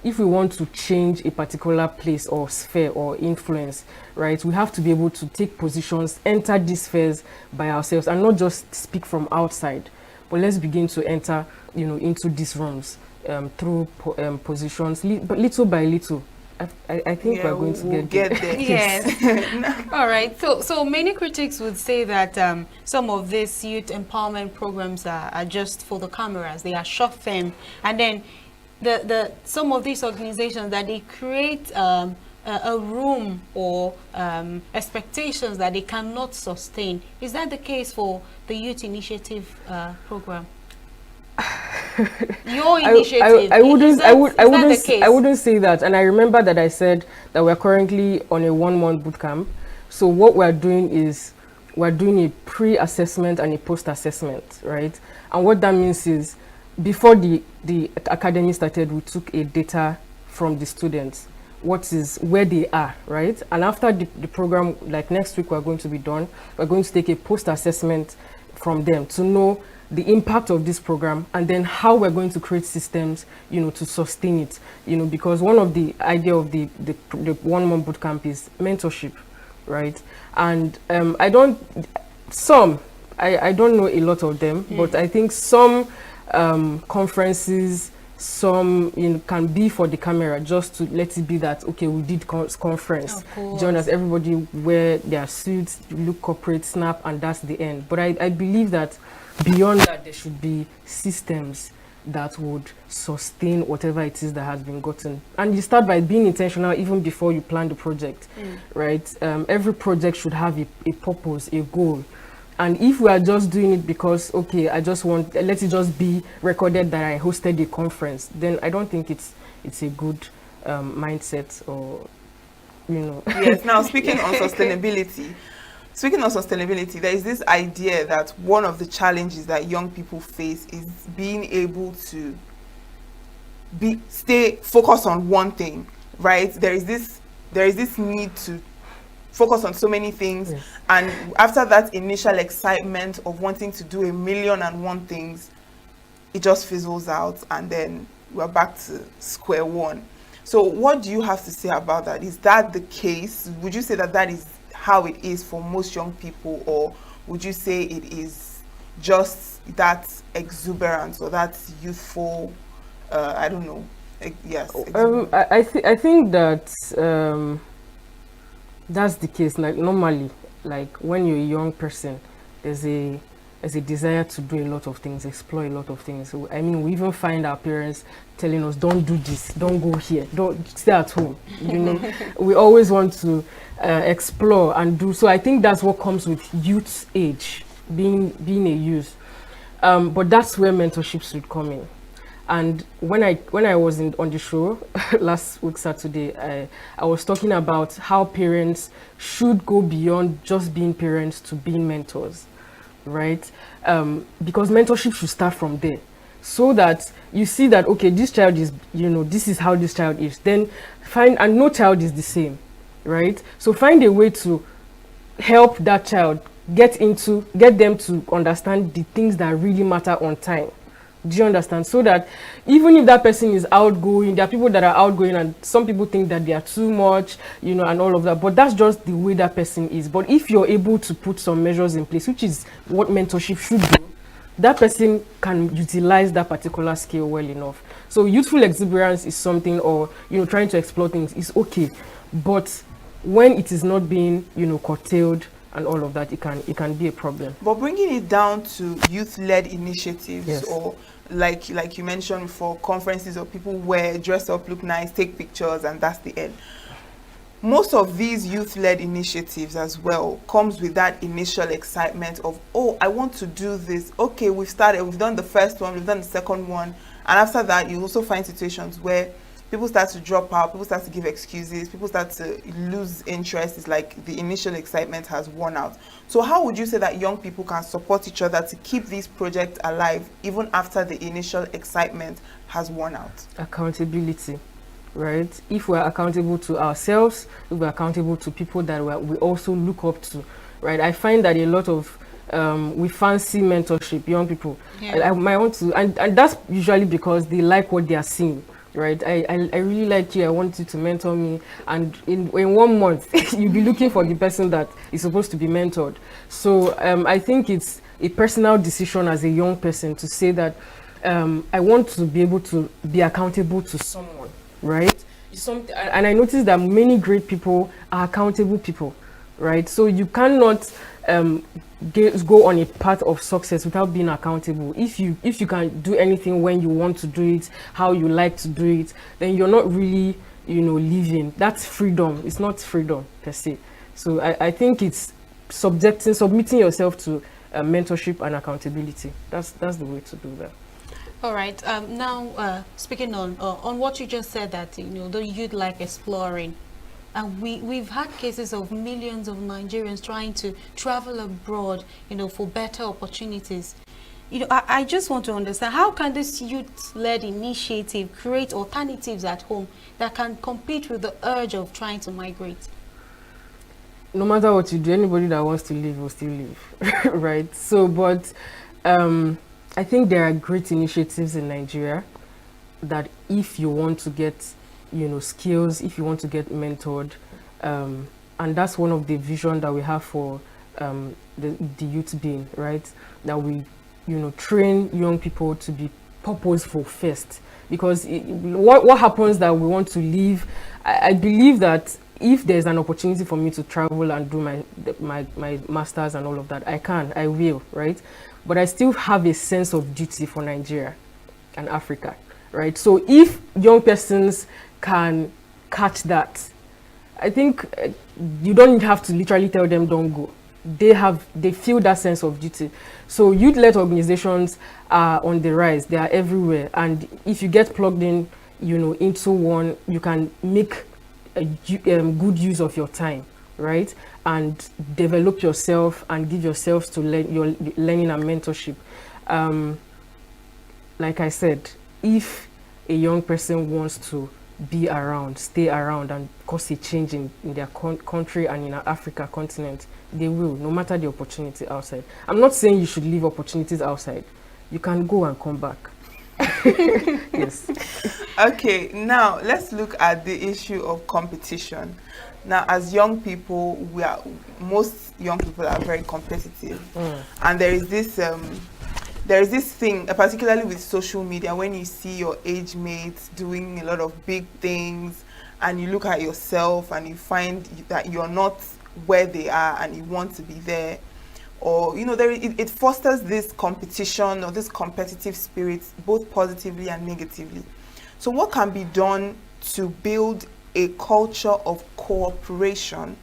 If we want to change a particular place or sphere or influence, right, we have to be able to take positions, enter these spheres by ourselves, and not just speak from outside. But let's begin to enter, into these rooms through positions, but little by little. I think we're going to get there. Yes. All right. So many critics would say that some of these youth empowerment programs are just for the cameras. They are short term, and then some of these organizations that they create a room or expectations that they cannot sustain. Is that the case for the Youth Initiative program? Your initiative. I wouldn't say that. And I remember that I said that we're currently on a 1-month bootcamp. So what we're doing is we're doing a pre-assessment and a post-assessment, right? And what that means is before the academy started, we took a data from the students, where they are, right? And after the program, like next week, we're going to be done. We're going to take a post-assessment from them to know the impact of this program, and then how we're going to create systems, to sustain it, because one of the idea of the 1-month bootcamp is mentorship, right? And I don't know a lot of them, but I think some conferences, some can be for the camera, just to let it be that, okay, we did conference, join us, everybody wear their suits, look corporate, snap, and that's the end. But I believe that beyond that, there should be systems that would sustain whatever it is that has been gotten. And you start by being intentional even before you plan the project, right? Every project should have a purpose, a goal. And if we are just doing it because, okay, let it just be recorded that I hosted a conference, then I don't think it's a good mindset, or, Yes, now speaking on sustainability, there is this idea that one of the challenges that young people face is being able to stay focused on one thing, right? There is this need to focus on so many things, and after that initial excitement of wanting to do 1,000,001 things, it just fizzles out, and then we're back to square one. So what do you have to say about that? Is that the case? Would you say that is how it is for most young people, or would you say it is just that exuberance or that youthful, I don't know, yes? I think that that's the case. Like normally, like when you're a young person, there's a desire to do a lot of things, explore a lot of things. So, I mean, we even find our parents telling us, don't do this, don't go here, don't stay at home. We always want to explore and do. So I think that's what comes with youth age, being a youth. But that's where mentorship should come in. And when I was on the show last week Saturday, I was talking about how parents should go beyond just being parents to being mentors, right? Because mentorship should start from there, so that you see that, okay, this child is, this is how this child is. Then and no child is the same, right? So find a way to help that child get them to understand the things that really matter on time, Do you understand? So that even if that person is outgoing, there are people that are outgoing, and some people think that they are too much, you know, and all of that. But that's just the way that person is. But if you're able to put some measures in place, which is what mentorship should do, that person can utilize that particular skill well enough. So youthful exuberance is something, or, you know, trying to explore things is okay. But when it is not being, you know, curtailed and all of that, it can be a problem. But bringing it down to youth-led initiatives, Yes. or like you mentioned before, conferences or people wear, dress up, look nice, take pictures, and that's the end. Most of these youth-led initiatives as well comes with that initial excitement of, oh, I want to do this. Okay, we've started, we've done the first one, we've done the second one. And after that, you also find situations where people start to drop out, people start to give excuses, people start to lose interest. It's like the initial excitement has worn out. So how would you say that young people can support each other to keep these projects alive even after the initial excitement has worn out? Accountability, right? If we're accountable to ourselves, if we're accountable to people that we also look up to, right? I find that a lot of we fancy mentorship, young people. Yeah. I might want to, and that's usually because they like what they are seeing. Right, I really like you. I want you to mentor me, and in 1 month you'll be looking for the person that is supposed to be mentored. So I think it's a personal decision as a young person to say that I want to be able to be accountable to someone, right? And I noticed that many great people are accountable people, right? So you cannot go on a path of success without being accountable. If you can do anything when you want to do it, how you like to do it, then you're not really, you know, living. That's freedom. It's not freedom per se. So I think it's submitting yourself to mentorship and accountability. That's the way to do that. All right. Now, speaking on what you just said, that, you know, the youth like exploring. And we've had cases of millions of Nigerians trying to travel abroad, you know, for better opportunities. You know, I just want to understand, how can this youth-led initiative create alternatives at home that can compete with the urge of trying to migrate? No matter what you do, anybody that wants to live will still live, right? So, but I think there are great initiatives in Nigeria that if you want to get, you know, skills, if you want to get mentored, and that's one of the vision that we have for the youth being, right? That we, you know, train young people to be purposeful first, because what happens that we want to leave. I believe that if there's an opportunity for me to travel and do my masters and all of that, I will, right? But I still have a sense of duty for Nigeria and Africa, right? So if young persons can catch that, I think you don't have to literally tell them don't go. They feel that sense of duty. So youth-led organizations are on the rise. They are everywhere, and if you get plugged in, you know, into one, you can make a good use of your time, right? And develop yourself and give yourselves to your learning and mentorship. Like I said, if a young person wants to be around, stay around, and cause a change in their country and in our Africa continent, they will, no matter the opportunity outside. I'm not saying you should leave opportunities outside. You can go and come back. Yes. Okay, now let's look at the issue of competition. Now, as young people, most young people are very competitive, and there is this thing, particularly with social media, when you see your age mates doing a lot of big things, and you look at yourself and you find that you're not where they are and you want to be there, or, you know, it fosters this competition or this competitive spirit, both positively and negatively. So what can be done to build a culture of cooperation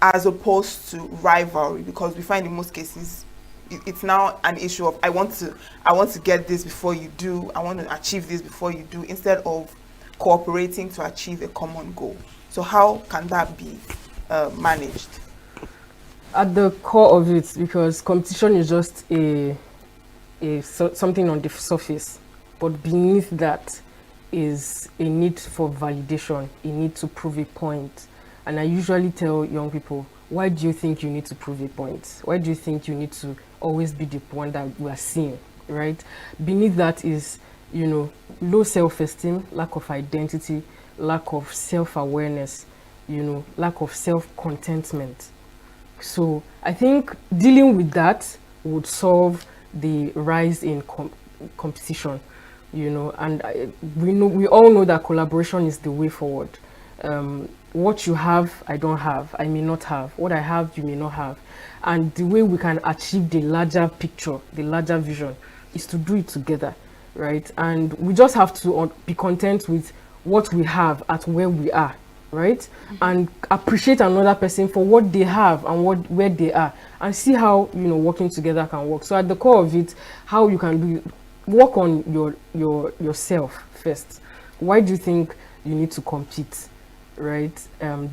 as opposed to rivalry? Because we find in most cases it's now an issue of I want to get this before you do, I want to achieve this before you do, instead of cooperating to achieve a common goal. So how can that be managed? At the core of it, because competition is just something on the surface, but beneath that is a need for validation, a need to prove a point. And I usually tell young people, why do you think you need to prove a point? Why do you think you need to always be the one that we are seeing, right? Beneath that is, you know, low self-esteem, lack of identity, lack of self-awareness, you know, lack of self-contentment. So I think dealing with that would solve the rise in competition, you know, and we all know that collaboration is the way forward. What you have, I don't have, I may not have. What I have, you may not have. And the way we can achieve the larger picture, the larger vision, is to do it together, right? And we just have to be content with what we have at where we are, right? And appreciate another person for what they have and where they are, and see how, you know, working together can work. So at the core of it, how you can work on yourself first. Why do you think you need to compete, right?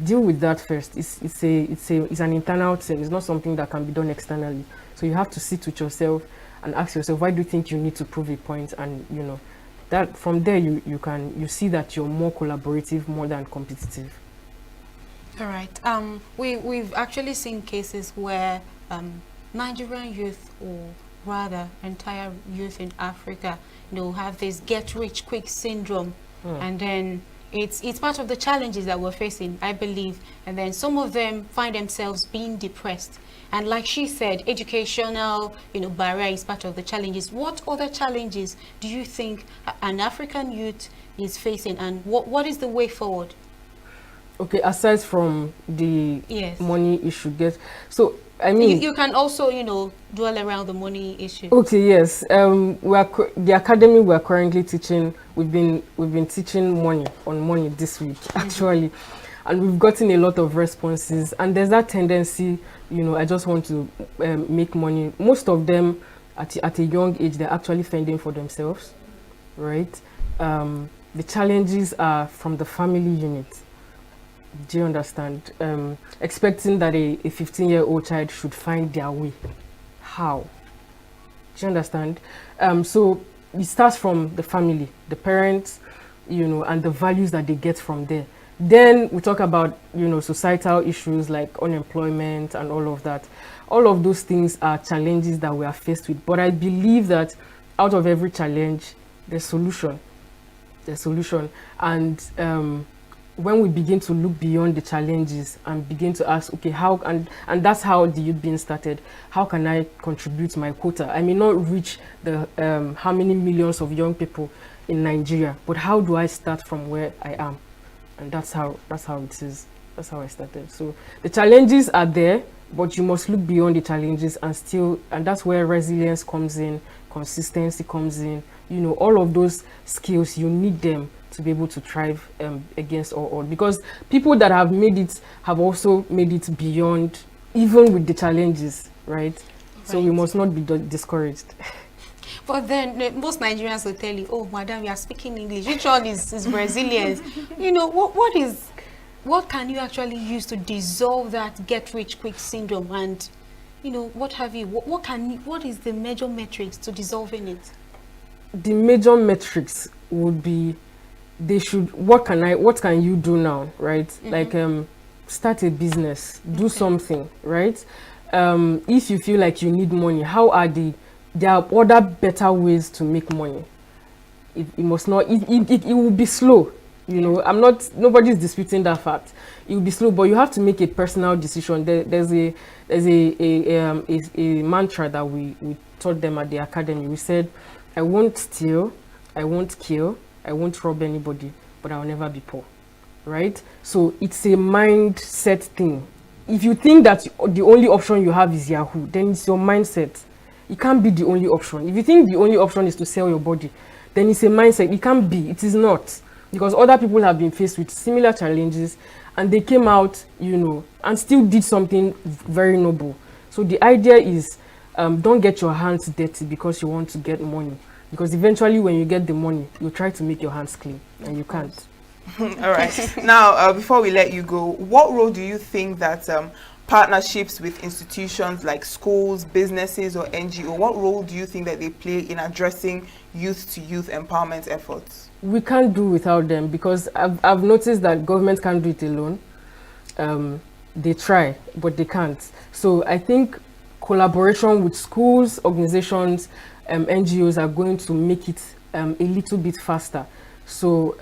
Deal with that first. It's an internal thing. It's not something that can be done externally. So you have to sit with yourself and ask yourself, why do you think you need to prove a point? And, you know, that from there you see that you're more collaborative more than competitive. All right. We've actually seen cases where Nigerian youth, or rather entire youth in Africa, you know, have this get rich quick syndrome, and then it's part of the challenges that we're facing, I believe. And then some of them find themselves being depressed. And like she said, educational, you know, barrier is part of the challenges. What other challenges do you think an African youth is facing, and what is the way forward? Okay, aside from the money issue, so I mean, you can also, you know, dwell around the money issue. Okay, yes. The academy we are currently teaching. We've been teaching money this week, actually, and we've gotten a lot of responses. And there's that tendency, you know, I just want to make money. Most of them, at a young age, they're actually fending for themselves, right? The challenges are from the family unit. Do you understand? Expecting that a 15-year-old child should find their way. How? Do you understand? So it starts from the family, the parents, you know, and the values that they get from there. Then we talk about, you know, societal issues like unemployment and all of that. All of those things are challenges that we are faced with. But I believe that out of every challenge, there's solution. There's solution. And when we begin to look beyond the challenges and begin to ask, okay, how, and that's how the youth being started, how can I contribute my quota? I may not reach the how many millions of young people in Nigeria, but how do I start from where I am? And that's how it is. That's how I started. So the challenges are there, but you must look beyond the challenges and that's where resilience comes in, consistency comes in, you know, all of those skills, you need them to be able to thrive against all odds, because people that have made it have also made it beyond, even with the challenges, right? So we must not be discouraged. But then most Nigerians will tell you, oh, madam, you are speaking English. Which one is resilience? You know, what can you actually use to dissolve that get rich quick syndrome? And, you know, what have you? What is the major metrics to dissolving it? The major metrics would be, what can you do now, right? Like start a business, do something, right? If you feel like you need money, there are other better ways to make money. It must not, it will be slow, you know. Nobody's disputing that fact. It will be slow, but you have to make a personal decision. There's a mantra that we taught them at the academy. We said, I won't steal, I won't kill, I won't rob anybody, but I'll never be poor, right? So it's a mindset thing. If you think that the only option you have is Yahoo, then it's your mindset. It can't be the only option. If you think the only option is to sell your body, then it's a mindset. It can't be. It is not. Because other people have been faced with similar challenges and they came out, you know, and still did something very noble. So the idea is, don't get your hands dirty because you want to get money. Because eventually when you get the money, you try to make your hands clean and you can't. All right. Now, before we let you go, what role do you think that partnerships with institutions like schools, businesses or NGO, what role do you think that they play in addressing youth-to-youth empowerment efforts? We can't do without them, because I've noticed that government can't do it alone. They try, but they can't. So I think collaboration with schools, organizations, NGOs are going to make it a little bit faster. So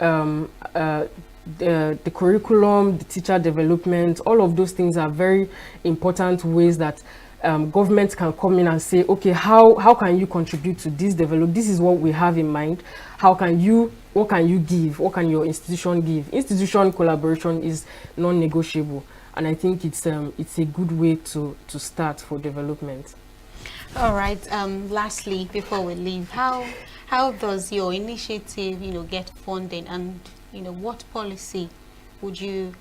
the curriculum, the teacher development, all of those things are very important ways that government can come in and say, okay, how can you contribute to this develop? This is what we have in mind. What can you give? What can your institution give? Institution collaboration is non-negotiable, and I think it's a good way to start for development. All right. Lastly, before we leave, how does your initiative, get funding, and what policy would you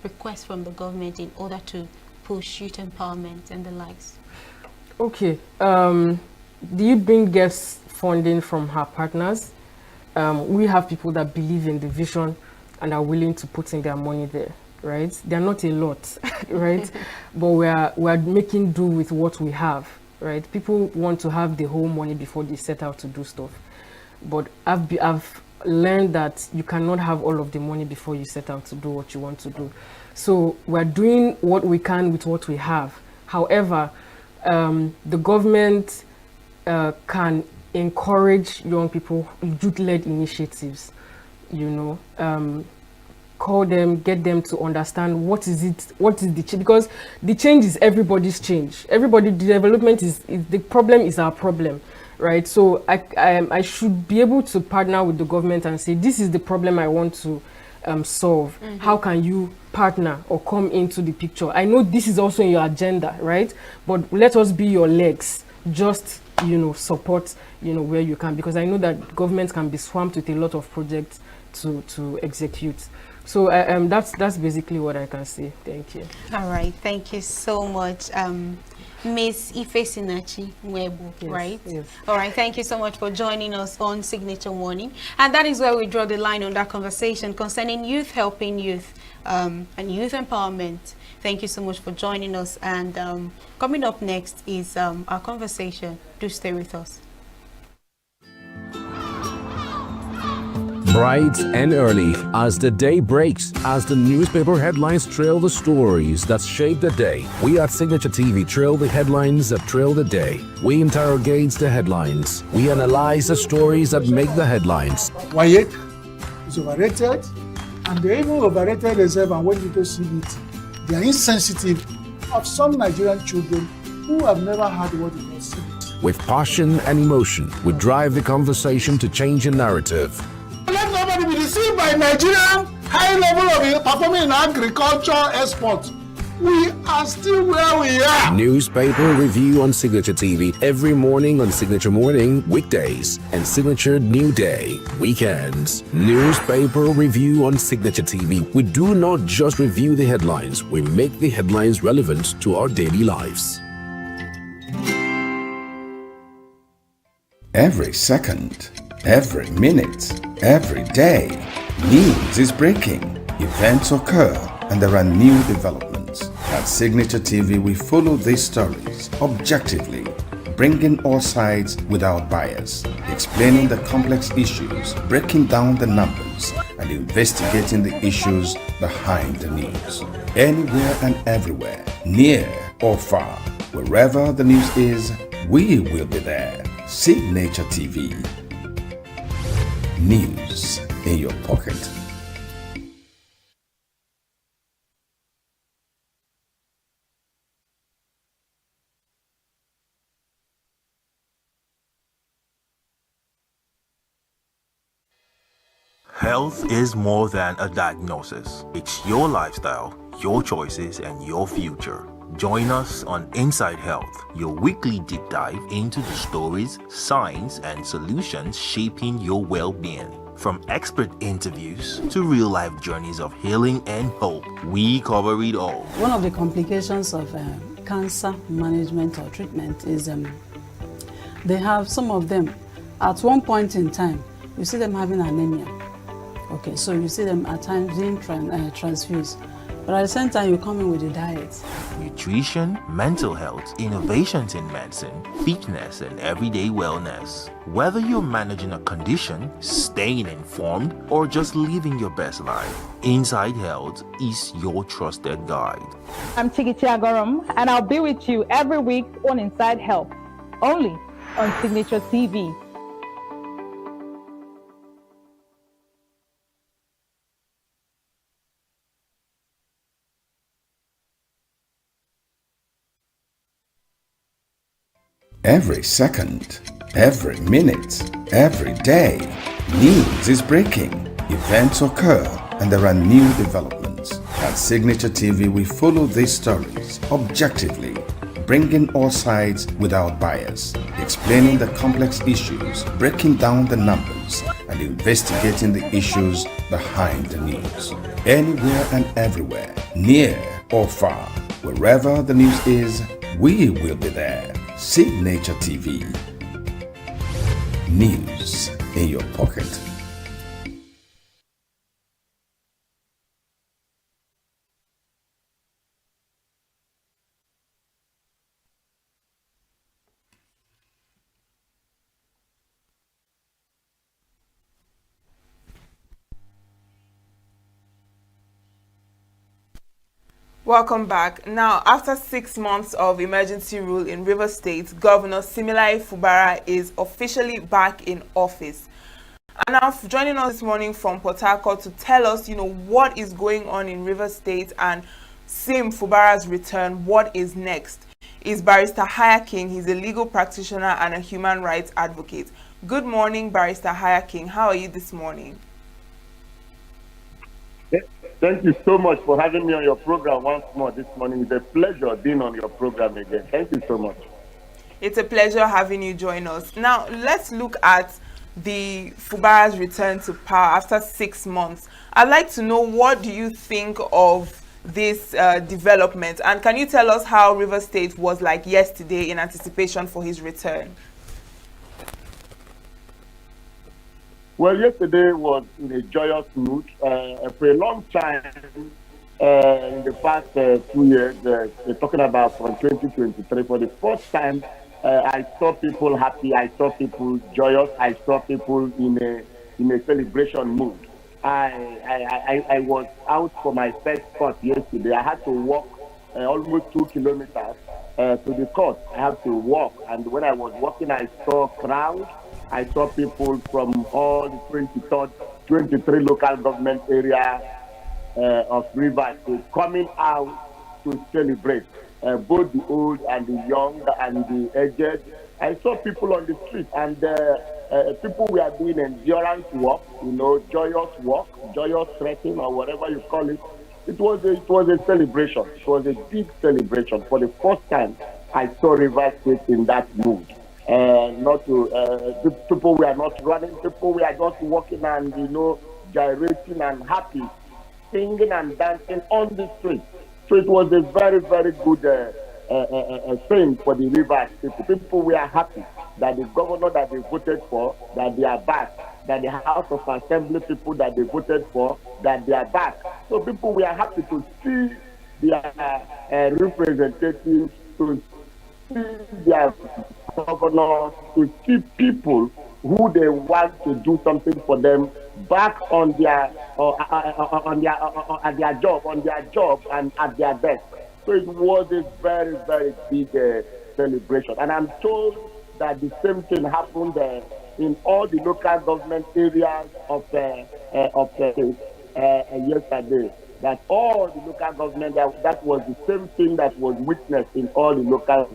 request from the government in order to push youth empowerment and the likes? Okay. The Youth Bring gets funding from her partners. We have people that believe in the vision and are willing to put in their money there, right? They're not a lot, right? But we're making do with what we have, right? People want to have the whole money before they set out to do stuff. But I've learned that you cannot have all of the money before you set out to do what you want to do. So we're doing what we can with what we have. However, the government can encourage young people, youth-led initiatives, call them, get them to understand what is the change, because the change is everybody's change. The development is the problem is our problem, right? So I should be able to partner with the government and say, this is the problem I want to solve. How can you partner or come into the picture? I know this is also in your agenda, right? But let us be your legs. Just support where you can, because I know that government can be swamped with a lot of projects to execute. So that's basically what I can say. Thank you. All right, thank you so much, Miss Ife Sinachi Mwebu, Yes, right? yes. All right, thank you so much for joining us on Signature Morning. And that is where we draw the line on that conversation concerning youth helping youth and youth empowerment. Thank you so much for joining us. And coming up next is our conversation. Do stay with us. Bright and early as the day breaks, as the newspaper headlines trail the stories that shape the day, we at Signature TV trail the headlines that trail the day. We interrogate the headlines. We analyze the stories that make the headlines. Why is overrated, and they even overrated themselves, and when people see it, they are insensitive of some Nigerian children who have never had what it was CBT. With passion and emotion, we drive the conversation to change a narrative. Let nobody be deceived by Nigerian high level of performing in agriculture export. We are still where we are. Newspaper review on Signature TV every morning on Signature Morning weekdays and Signature New Day weekends. Newspaper review on Signature TV. We do not just review the headlines, we make the headlines relevant to our daily lives. Every second, every minute, every day, news is breaking, events occur, and there are new developments. At Signature TV, we follow these stories objectively, bringing all sides without bias, explaining the complex issues, breaking down the numbers, and investigating the issues behind the news. Anywhere and everywhere, near or far, wherever the news is, we will be there. Signature TV. News in your pocket. Health is more than a diagnosis. It's your lifestyle, your choices, and your future. Join us on Inside Health, your weekly deep dive into the stories, science, and solutions shaping your well-being. From expert interviews to real-life journeys of healing and hope, we cover it all. One of the complications of cancer management or treatment is they have some of them, at one point in time, you see them having anemia. Okay, so you see them at times being transfused. But at the same time, you come in with a diet. Nutrition, mental health, innovations in medicine, fitness, and everyday wellness. Whether you're managing a condition, staying informed, or just living your best life, Inside Health is your trusted guide. I'm Tigiti Agorum, and I'll be with you every week on Inside Health, only on Signature TV. Every second, every minute, every day, news is breaking, events occur, and there are new developments. At Signature TV, we follow these stories objectively, bringing all sides without bias, explaining the complex issues, breaking down the numbers, and investigating the issues behind the news. Anywhere and everywhere, near or far, wherever the news is, we will be there. Signature TV. News in your pocket. Welcome back. Now, after 6 months of emergency rule in Rivers State, Governor Similai Fubara is officially back in office. And now, joining us this morning from Port Harcourt to tell us, what is going on in Rivers State and Sim Fubara's return, what is next, is Barrister Haya King. He's a legal practitioner and a human rights advocate. Good morning, Barrister Haya King. How are you this morning? Thank you so much for having me on your program once more this morning. It's a pleasure being on your program again. Thank you so much. It's a pleasure having you join us. Now, let's look at the Fubara's return to power after 6 months. I'd like to know, what do you think of this development? And can you tell us how Rivers State was like yesterday in anticipation for his return? Well, yesterday was in a joyous mood. For a long time, in the past 2 years, we're talking about from 2023, for the first time, I saw people happy, I saw people joyous, I saw people in a celebration mood. I was out for my first court yesterday. I had to walk almost 2 kilometers to the court. I had to walk, and when I was walking, I saw crowds. I saw people from all the 23 local government areas of Rivers coming out to celebrate, both the old and the young and the aged. I saw people on the street, and people were doing endurance walk, joyous trekking, or whatever you call it. It was a celebration. It was a big celebration. For the first time, I saw Rivers State in that mood. People were not running, people were just walking and gyrating and happy, singing and dancing on the street. So it was a very, very good thing for the Rivers people. People were happy that the governor that they voted for, that they are back, that the House of Assembly people that they voted for, that they are back. So people were happy to see their representatives, to see their governor, to see people who they want to do something for them back on their job and at their desk. So it was a very, very big celebration. And I'm told that the same thing happened in all the local government areas of the yesterday. That all the local government, that was the same thing that was witnessed in all the local,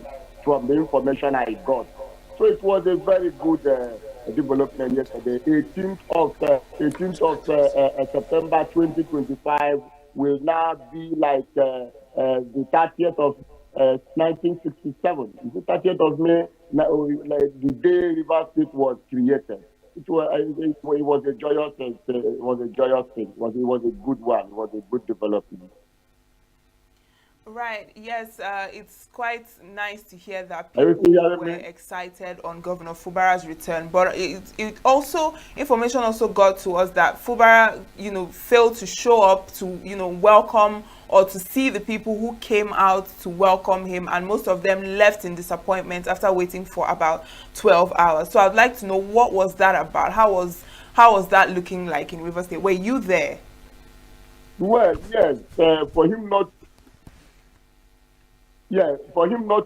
from the information I got. So it was a very good development yesterday. 18th of September 2025 will now be like the 30th of 1967. The 30th of May, like the day Rivers State was created. It was a joyous thing. It was a good one. It was a good development. Right. Yes, it's quite nice to hear that people were excited on Governor Fubara's return. But it also, information also got to us that Fubara, failed to show up to, welcome or to see the people who came out to welcome him, and most of them left in disappointment after waiting for about 12 hours. So I'd like to know, what was that about? How was that looking like in Rivers State? Were you there? Well, yes, for him not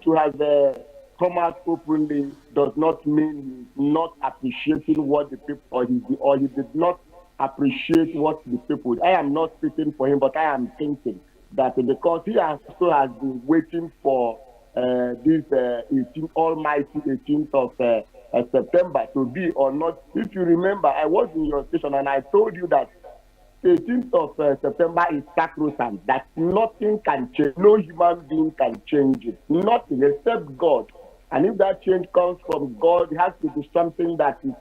to have come out openly does not mean he's not appreciating what the people or he did not appreciate what the people. I am not speaking for him, but I am thinking that because he also has been waiting for this 18th of September to be or not. If you remember, I was in your station and I told you that 18th of September is sacrosanct, that nothing can change, no human being can change it, nothing except God. And if that change comes from God, it has to be something that is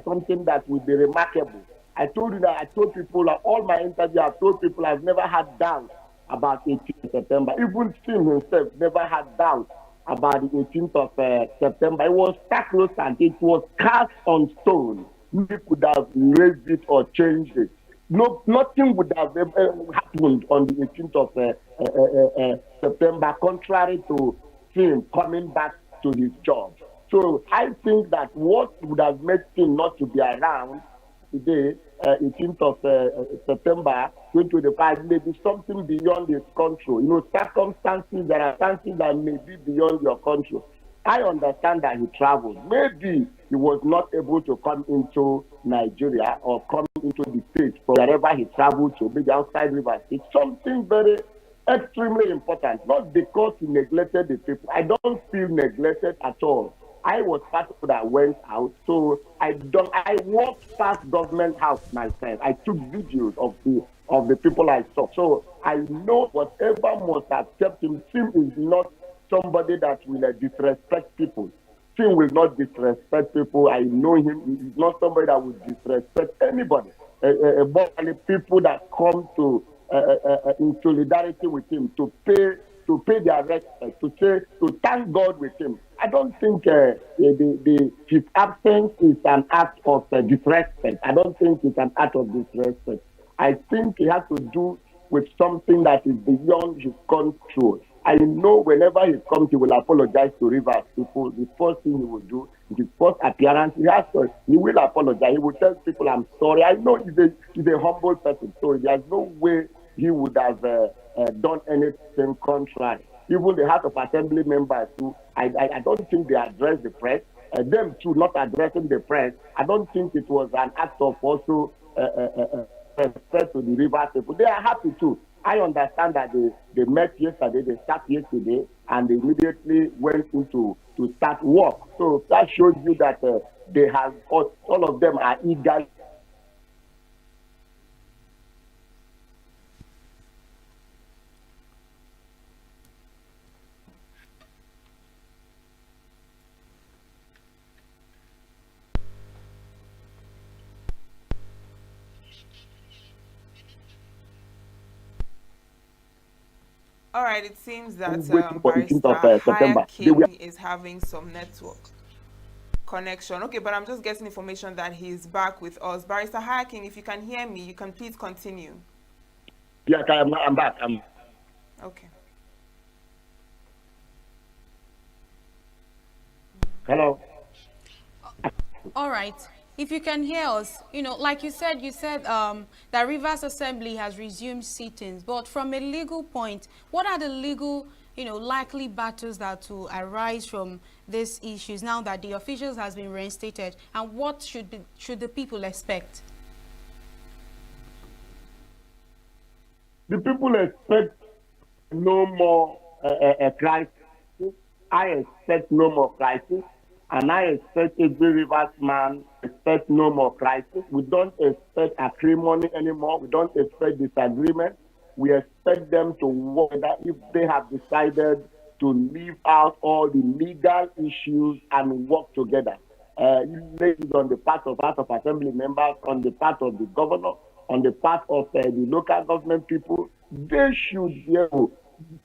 something that will be remarkable. I told you that I told people, all my interviews, I've told people I've never had doubt about 18th September. Even Tim himself never had doubt about the 18th of September. It was sacrosanct. It was cast on stone. Nobody could have raised it or changed it. No, nothing would have happened on the 18th of September, contrary to him coming back to his job. So I think that what would have made him not to be around today, 18th of September 2025, may be something beyond his control. You know, circumstances, there are circumstances that may be beyond your control. I understand that he traveled. Maybe he was not able to come into Nigeria or come into the States from wherever he traveled to, maybe outside Rivers. It's something very extremely important, not because he neglected the people. I don't feel neglected at all. I was part of that went out, so I walked past government house myself. I took videos of the people I saw. So I know whatever must have kept him. Tim is not somebody that will disrespect people. Tim will not disrespect people. I know him. He's not somebody that will disrespect anybody. But people that come to in solidarity with him to pay their respect, to thank God with him. I don't think his absence is an act of disrespect. I don't think it's an act of disrespect. I think it has to do with something that is beyond his control. I know whenever he comes, he will apologize to Rivers people. The first thing he will do, his first appearance, he will apologize. He will tell people, "I'm sorry." I know he's a humble person, so there's no way he would have done anything contrary. Even the House of Assembly members too, I don't think they addressed the press. Them too, not addressing the press. I don't think it was an act of also respect to the Rivers people. They are happy too. I understand that they met yesterday, they sat yesterday, and they immediately went into to start work. So that shows you that they have all of them are eager. All right, it seems that September. King is having some network connection. Okay, but I'm just getting information that he's back with us. Barrister King, if you can hear me, you can please continue. Yes, I'm back. Okay. Hello. All right. If you can hear us, you know, like you said that Rivers Assembly has resumed sittings, but from a legal point, what are the legal, likely battles that will arise from these issues now that the officials has been reinstated, and what should the people expect? The people expect no more crisis. I expect no more crisis. And I expect every Rivers man expect no more crisis. We don't expect acrimony anymore. We don't expect disagreement. We expect them to work together if they have decided to leave out all the legal issues and work together. Ladies, on the part of House of Assembly members, on the part of the governor, on the part of the local government people, they should be able to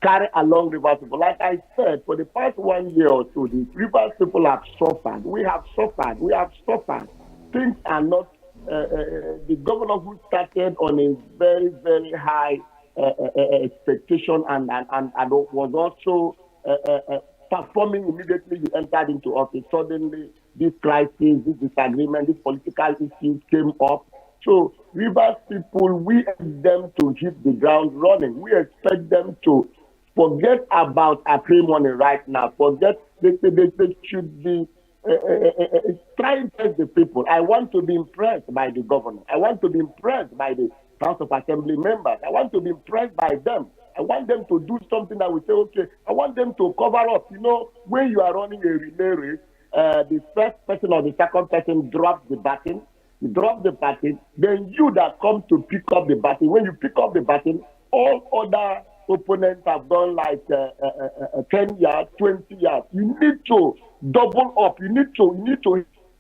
carry along Rivers people. Like I said, for the past 1 year or two, the Rivers people have suffered. We have suffered. Things are not, the governor who started on a very, very high expectation and was also performing immediately he entered into office. Suddenly, this crisis, this disagreement, these political issues came up. So Rivers people, we expect them to hit the ground running. We expect them to forget about acrimony right now. Forget, they should be trying to impress the people. I want to be impressed by the governor. I want to be impressed by the House of Assembly members. I want to be impressed by them. I want them to do something that we say, okay, I want them to cover up. You know, when you are running a relay race, the first person or the second person drops the baton. You drop the baton, then you that come to pick up the baton. When you pick up the baton, all other opponents have done like 10 yards, 20 yards. You need to double up. You need to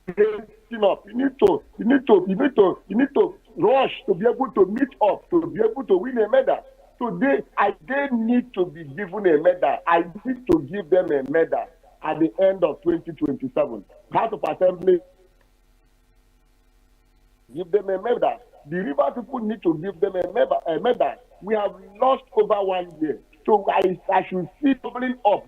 hasten up. You need to rush to be able to meet up, to be able to win a medal. So they need to be given a medal. I need to give them a medal at the end of 2027. House of Assembly, give them a medal. The river people need to give them a medal. We have lost over 1 year. So I should see doubling up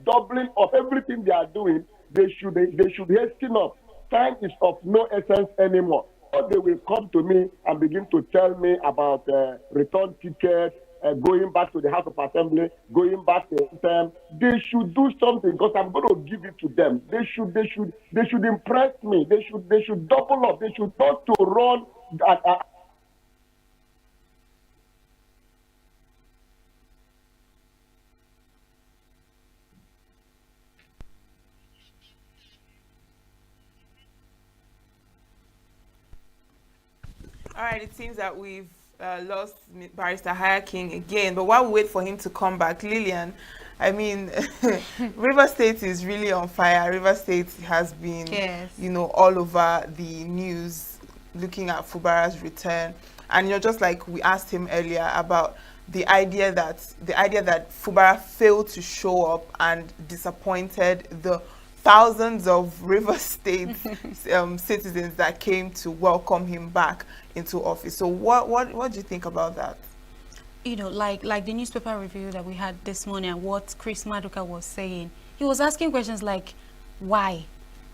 everything they are doing. They should hasten up. Time is of no essence anymore. Or they will come to me and begin to tell me about return tickets, going back to the House of Assembly, going back to them. They should do something because I'm going to give it to them. They should impress me. They should double up. They should not to run All right, it seems that we've lost Barrister Higher King again. But while we wait for him to come back, Lillian, I mean, River State is really on fire. River State has been, you know, all over the news looking at Fubara's return. And you know, just like we asked him earlier about the idea that Fubara failed to show up and disappointed the thousands of River State citizens that came to welcome him back into office. So what do you think about that? You know, like the newspaper review that we had this morning and what Chris Maduka was saying, he was asking questions like, why?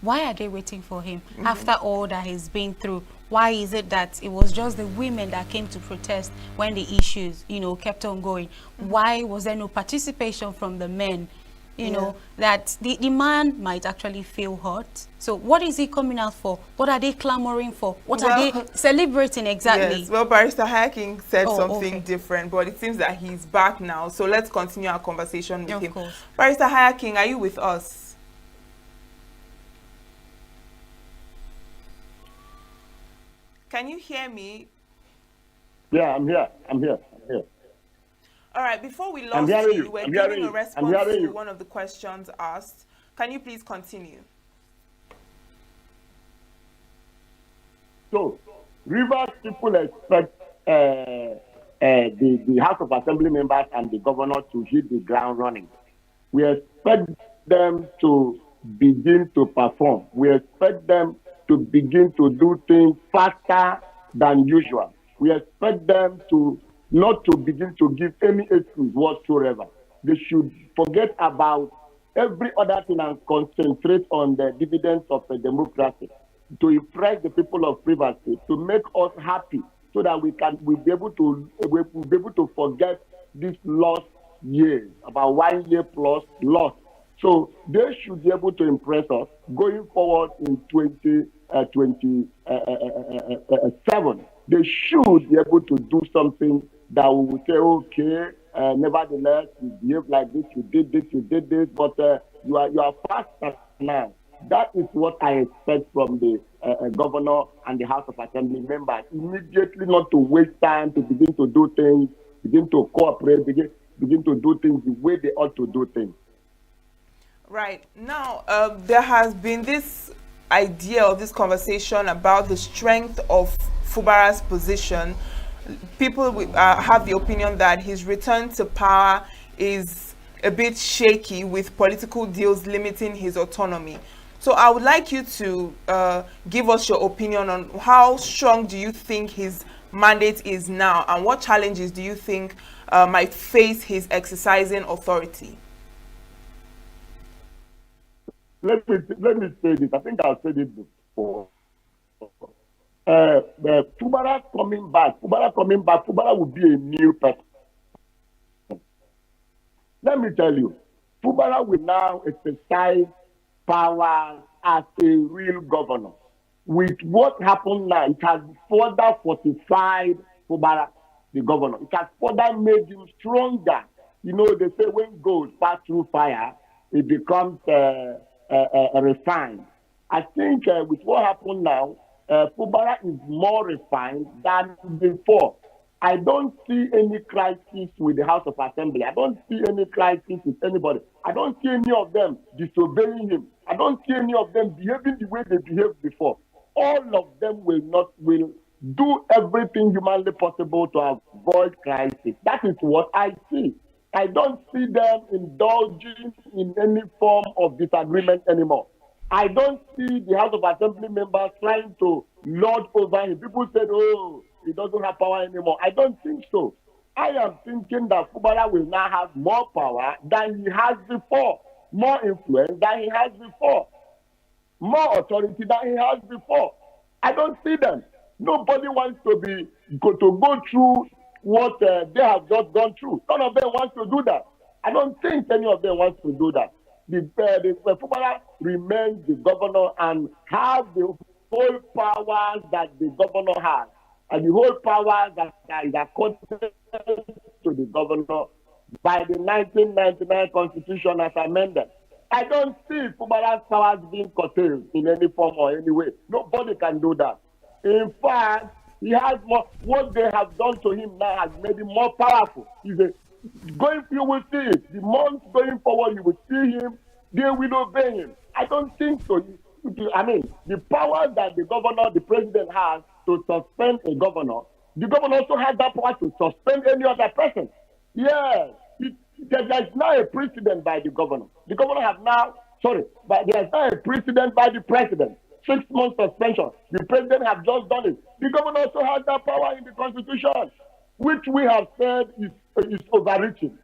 Why are they waiting for him after all that he's been through? Why is it that it was just the women that came to protest when the issues, you know, kept on going? Why was there no participation from the men? You know, that the man might actually feel hurt. So what is he coming out for? What are they clamoring for? What are they celebrating exactly? Yes, well, Barrister Hayaking said something different, but it seems that he's back now. So let's continue our conversation with him. Course. Barrister Hayaking, are you with us? Can you hear me? Yeah, I'm here. All right, before we lost you were giving a response to one of the questions asked. Can you please continue? So, Rivers people expect the House of Assembly members and the governor to hit the ground running. We expect them to begin to perform. We expect them to begin to do things faster than usual. We expect them to not to begin to give any excuse whatsoever. They should forget about every other thing and concentrate on the dividends of a democracy, to impress the people of River State, to make us happy, so that we'll be able to forget these lost years, about 1 year plus lost. So they should be able to impress us going forward in 2027. They should be able to do something that we will say, okay, nevertheless, you behave like this, you did this, but you are faster now. That is what I expect from the governor and the House of Assembly members. Immediately, not to waste time, to begin to do things, begin to cooperate, begin to do things the way they ought to do things. Right. Now, there has been this idea of this conversation about the strength of Fubara's position. People have the opinion that his return to power is a bit shaky, with political deals limiting his autonomy. So I would like you to give us your opinion on how strong do you think his mandate is now, and what challenges do you think might face his exercising authority? Let me say this. I think I've said it before. Fubara coming back, Fubara will be a new person. Let me tell you, Fubara will now exercise powers as a real governor. With what happened now, it has further fortified Fubara, the governor. It has further made him stronger. You know, they say when gold passes through fire, it becomes refined. I think with what happened now, Fubara is more refined than before. I don't see any crisis with the House of Assembly. I don't see any crisis with anybody. I don't see any of them disobeying him. I don't see any of them behaving the way they behaved before. All of them will do everything humanly possible to avoid crisis. That is what I see. I don't see them indulging in any form of disagreement anymore. I don't see the House of Assembly members trying to lord over him. People said, oh, he doesn't have power anymore. I don't think so. I am thinking that Fubara will now have more power than he has before, more influence than he has before, more authority than he has before. I don't see them. Nobody wants to go through what they have just gone through. None of them wants to do that. I don't think any of them wants to do that. The Fubara remains the governor and have the whole powers that the governor has, and the whole powers that is according to the governor by the 1999 Constitution as amended. I don't see Fubara's powers being curtailed in any form or any way. Nobody can do that. In fact, he has more. What they have done to him now has made him more powerful. You will see it. The months going forward, you will see him. They will obey him. I don't think so. I mean, the power that the governor, the president has to suspend a governor, the governor also has that power to suspend any other person. Yes, there's now a precedent by the governor. The governor has now, but there's now a precedent by the president. 6 months suspension. The president has just done it. The governor also has that power in the constitution, which we have said is overreaching.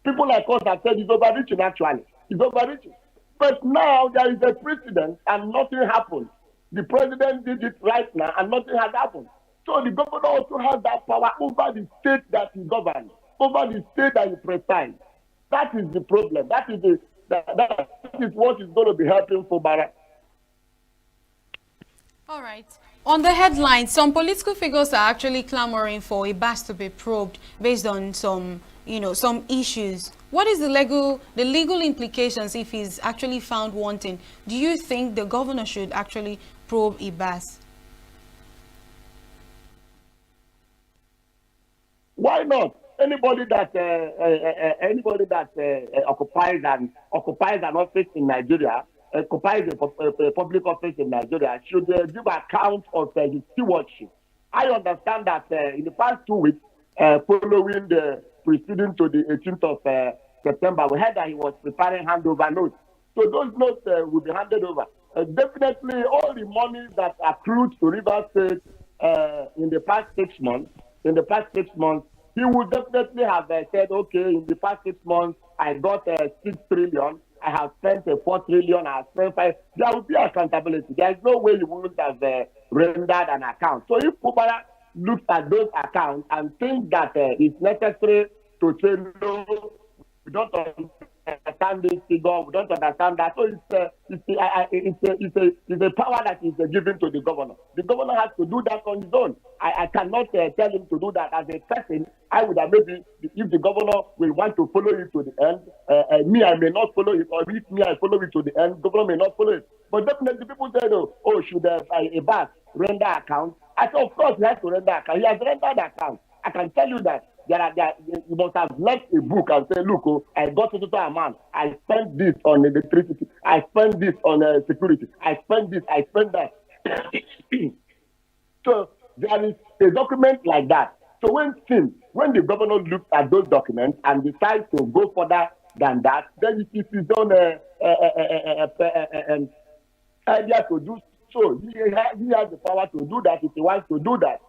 People like us have said it's overreaching actually. It's overreaching. But now there is a precedent and nothing happened. The president did it right now and nothing has happened. So the governor also has that power over the state that he governs, over the state that he presides. That is the problem. That is what is going to be helping Fubara. All right. On the headlines, some political figures are actually clamoring for Ibas to be probed based on some issues. What is the legal implications if he's actually found wanting? Do you think the governor should actually probe Ibas? Why not? Anybody that occupies an office in Nigeria, occupies a public office in Nigeria, should give account of his stewardship. I understand that in the past 2 weeks, following the proceeding to the 18th of September, we heard that he was preparing handover notes. So those notes will be handed over. Definitely, all the money that accrued to Rivers State in the past 6 months, he would definitely have said, okay, in the past 6 months, I got 6 trillion. I have spent 4 trillion. I have spent 5. There will be accountability. There is no way he wouldn't have rendered an account. So if Fubara looks at those accounts and thinks that it's necessary to say, no, we don't understand this figure, we don't understand that. So it's a power that is given to the governor. The governor has to do that on his own. I cannot tell him to do that as a person. I would have maybe, if the governor will want to follow it to the end, me, I may not follow it, or if me, I follow it to the end, governor may not follow it. But definitely people say, oh, should Ibas render account? I said, of course, he has to render account. He has rendered account. I can tell you that you must have left a book and say, look, I got to total amount. I spent this on electricity. I spent this on security. I spent this. I spent that. So there is a document like that. So when the governor looks at those documents and decides to go further than that, then it is his own idea to do so. He has the power to do that if he wants to do that.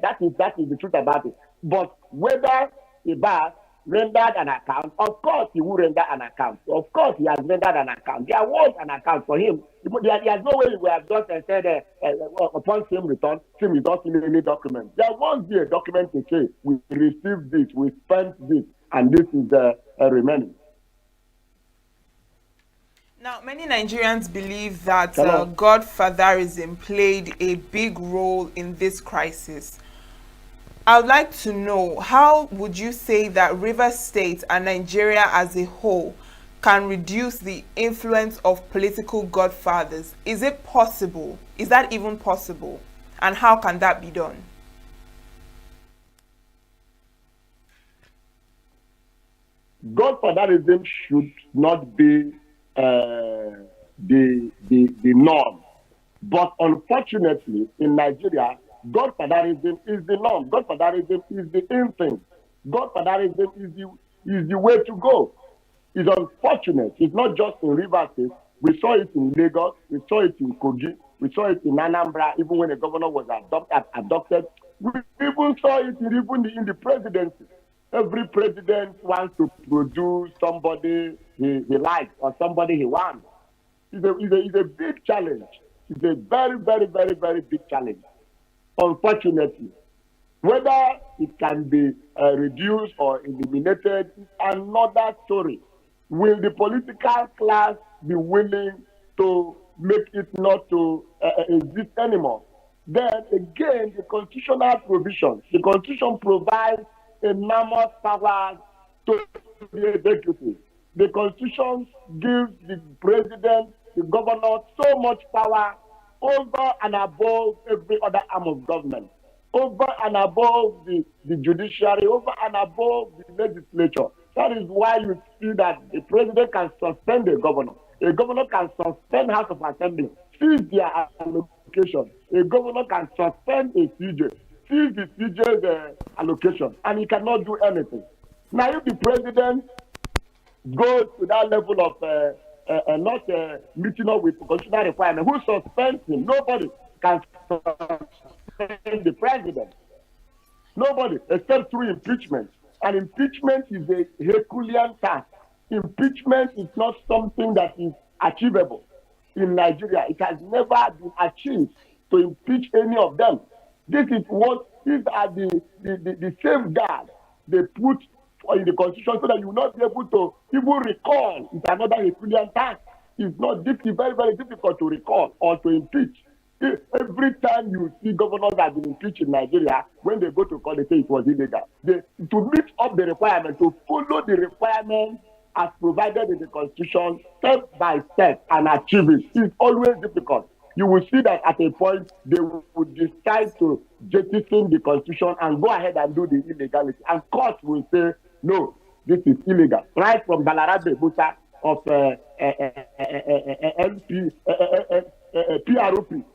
That is the truth about it. But whether Ibas rendered an account, of course he will render an account. Of course he has rendered an account. There was an account for him. There's no way we have just said upon same return in any document. There must be a document to say we received this, we spent this, and this is remaining. Now, many Nigerians believe that Hello. godfatherism played a big role in this crisis. I would like to know, how would you say that Rivers State and Nigeria as a whole can reduce the influence of political godfathers? Is it possible? Is that even possible? And how can that be done? Godfatherism should not be the norm. But unfortunately, in Nigeria, godfatherism is the norm. Godfatherism is the in thing. Godfatherism is the way to go. It's unfortunate. It's not just in Rivers State. We saw it in Lagos. We saw it in Kogi. We saw it in Anambra, even when the governor was adopted. We even saw it even in the presidency. Every president wants to produce somebody he likes or somebody he wants. It's a big challenge. It's a very, very, very, very big challenge. Unfortunately, whether it can be reduced or eliminated is another story. Will the political class be willing to make it not to exist anymore? Then again, the constitutional provisions. The Constitution provides enormous powers to the executive. The Constitution gives the president, the governor, so much power over and above every other arm of government, over and above the judiciary, over and above the legislature. That is why you see that the president can suspend a governor. A governor can suspend House of Assembly, seize their allocation. A governor can suspend a CJ, seize the CJ's allocation, and he cannot do anything. Now, if the president goes to that level of not meeting up with constitutional requirement, who suspends him? Nobody can suspend the president. Nobody, except through impeachment. And impeachment is a Herculean task. Impeachment is not something that is achievable in Nigeria. It has never been achieved to impeach any of them. These are the safeguards they put in the Constitution so that you will not be able to even recall. It's another Herculean task. It's very, very difficult to recall or to impeach. Every time you see governors that have been impeached in Nigeria, when they go to court, they say it was illegal. To meet up the requirement, to follow the requirement as provided in the Constitution, step by step, and achieve it is always difficult. You will see that at a point, they would decide to jettison the Constitution and go ahead and do the illegality. And courts will say, no, this is illegal. Right from Balarabe Busa of PROP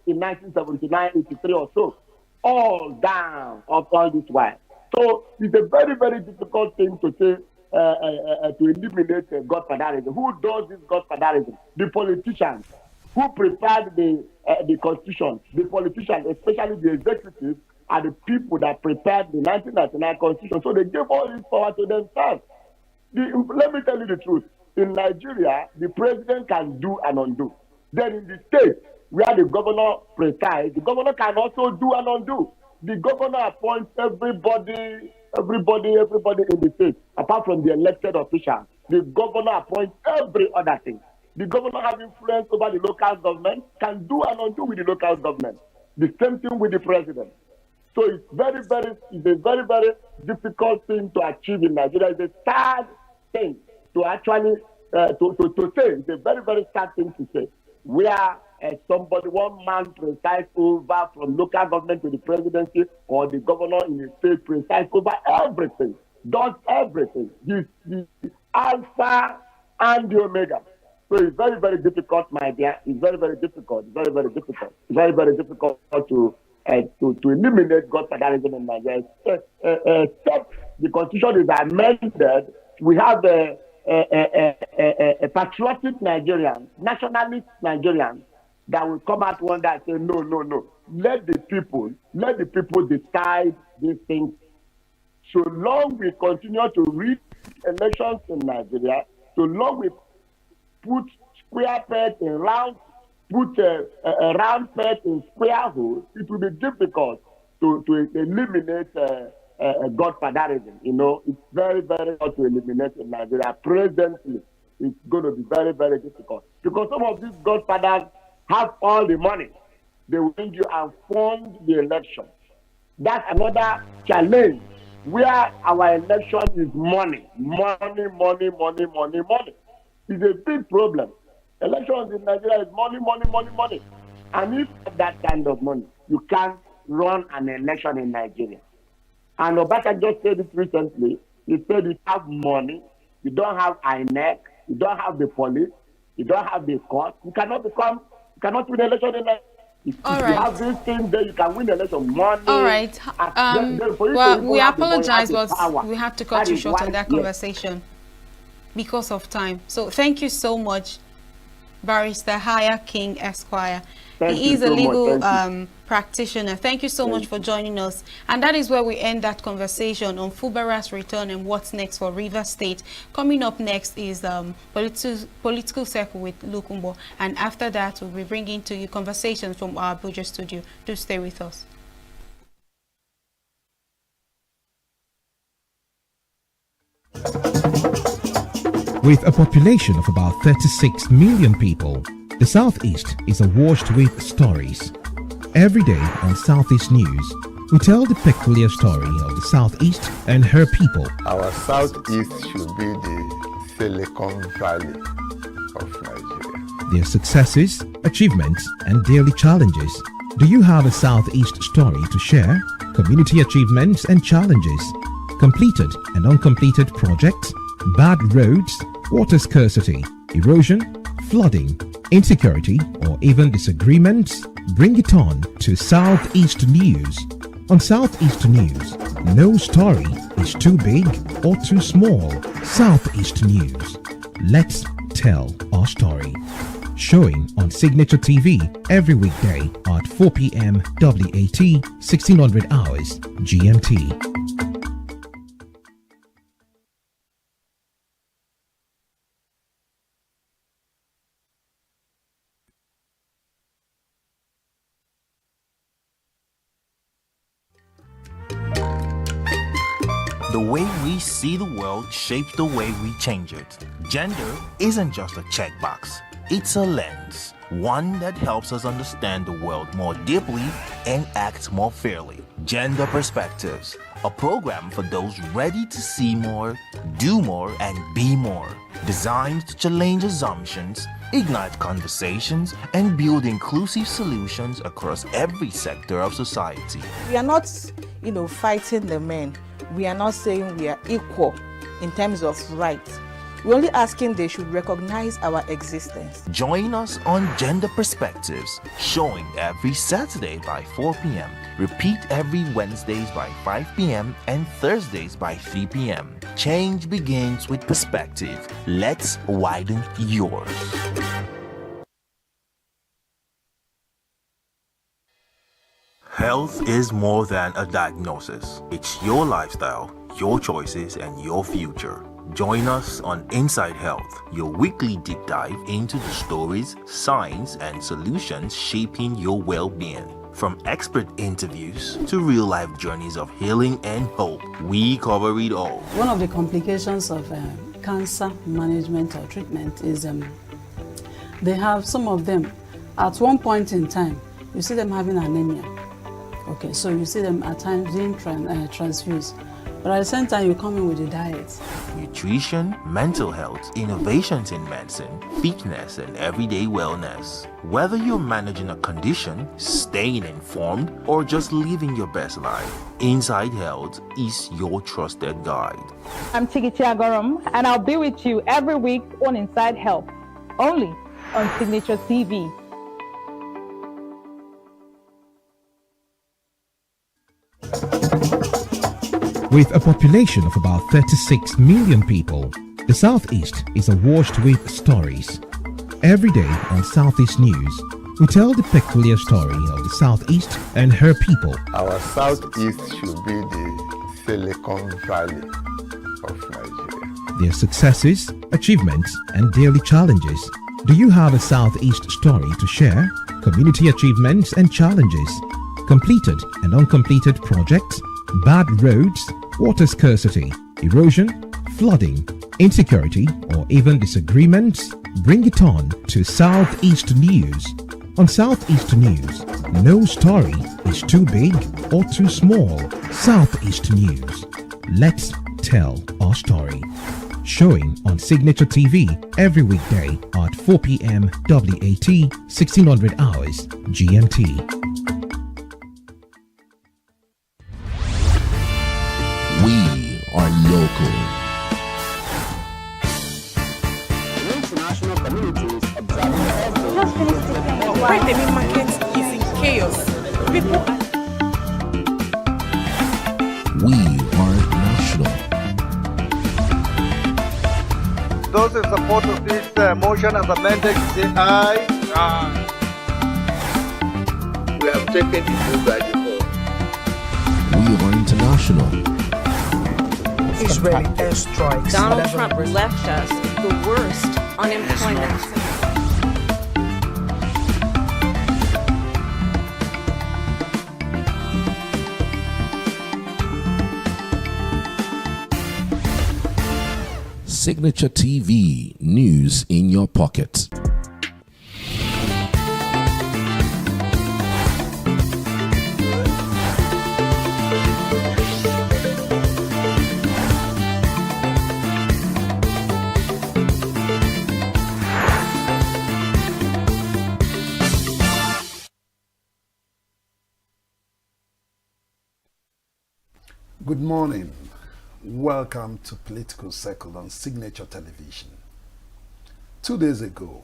in 1979, 83 or so, all down of all this while. So it's a very, very difficult thing to say to eliminate godfatherism. Who does this godfatherism? The politicians who prepared the Constitution. The politicians, especially the executive, are the people that prepared the 1999 Constitution. So they gave all this power to themselves. Let me tell you the truth. In Nigeria, the president can do and undo. Then in the state where the governor presides, the governor can also do and undo. The governor appoints everybody in the state, apart from the elected officials. The governor appoints every other thing. The governor has influence over the local government, can do and undo with the local government. The same thing with the president. So it's a very, very difficult thing to achieve in Nigeria. It's a sad thing to actually to say. It's a very, very sad thing to say. Where one man presides over from local government to the presidency, or the governor in the state presides over everything, does everything. He's the alpha and the omega. So it's very, very difficult, my dear. It's very, very difficult. It's very, very difficult. It's very, very difficult to eliminate godfatherism in Nigeria. Except the Constitution is amended, we have a patriotic Nigerian, nationalist Nigerian, that will come out one day and say, no. Let the people decide these things. So long we continue to rig elections in Nigeria, so long we put square peg in round, put a round peg in square hole, it will be difficult to eliminate godfatherism. You know, it's very, very hard to eliminate in Nigeria. Presently, it's going to be very, very difficult because some of these godfathers have all the money. They will bring you and fund the election. That's another challenge where our election is money. Money, money, money, money, money. It's a big problem. Elections in Nigeria is money, money, money, money. And if that kind of money, you can't run an election in Nigeria. And Obaka just said it recently. He said you have money, you don't have INEC, you don't have the police, you don't have the court. You cannot win election in Nigeria. If you have these things, then you can win election. Money. All right. Well, we apologize, but we have to cut you short on that conversation because of time. So thank you so much, Barrister Haya King Esquire. He is a legal practitioner. Thank you so much for joining us. And that is where we end that conversation on Fubara's return and what's next for Rivers State. Coming up next is Political Circle with Lukumbo. And after that, we'll be bringing to you conversations from our Abuja studio. Do stay with us. With a population of about 36 million people, the Southeast is awash with stories. Every day on Southeast News, we tell the peculiar story of the Southeast and her people. Our Southeast should be the Silicon Valley of Nigeria. Their successes, achievements, and daily challenges. Do you have a Southeast story to share? Community achievements and challenges, completed and uncompleted projects, bad roads, water scarcity, erosion, flooding, insecurity, or even disagreements? Bring it on to Southeast News. On Southeast News, no story is too big or too small. Southeast News. Let's tell our story. Showing on Signature TV every weekday at 4 p.m. WAT, 1600 hours GMT. The way we see the world shapes the way we change it. Gender isn't just a checkbox, it's a lens, one that helps us understand the world more deeply and act more fairly. Gender Perspectives, a program for those ready to see more, do more, and be more. Designed to challenge assumptions, ignite conversations, and build inclusive solutions across every sector of society. We are not, fighting the men. We are not saying we are equal in terms of rights. We're only asking they should recognize our existence. Join us on Gender Perspectives, showing every Saturday by 4 p.m. Repeat every Wednesdays by 5 p.m. and Thursdays by 3 p.m. Change begins with perspective. Let's widen yours. Health is more than a diagnosis. It's your lifestyle, your choices, and your future. Join us on Inside Health, your weekly deep dive into the stories, science, and solutions shaping your well-being. From expert interviews to real-life journeys of healing and hope, we cover it all. One of the complications of cancer management or treatment is they have some of them, at one point in time, you see them having anemia. Okay, so you see them at times being transfused. But at the same time, you come in with a diet. Nutrition, mental health, innovations in medicine, fitness, and everyday wellness. Whether you're managing a condition, staying informed, or just living your best life, Inside Health is your trusted guide. I'm Tigichi Agorom, and I'll be with you every week on Inside Health, only on Signature TV. With a population of about 36 million people, the Southeast is awash with stories. Every day on Southeast News, we tell the peculiar story of the Southeast and her people. Our Southeast should be the Silicon Valley of Nigeria. Their successes, achievements, and daily challenges. Do you have a Southeast story to share? Community achievements and challenges, completed and uncompleted projects, bad roads, water scarcity, erosion, flooding, insecurity, or even disagreements? Bring it on to Southeast News. On Southeast News, no story is too big or too small. Southeast News. Let's tell our story. Showing on Signature TV every weekday at 4 p.m. WAT, 1600 hours GMT. We are local. International communities observing When the meat market is in chaos, people are... We are national. Those in support of this motion as amended, say aye. Aye. We have taken the move by default. We are international. Israeli airstrikes. Donald Trump left us the worst unemployment. Signature TV, news in your pocket. Good morning. Welcome to Political Circle on Signature Television. 2 days ago,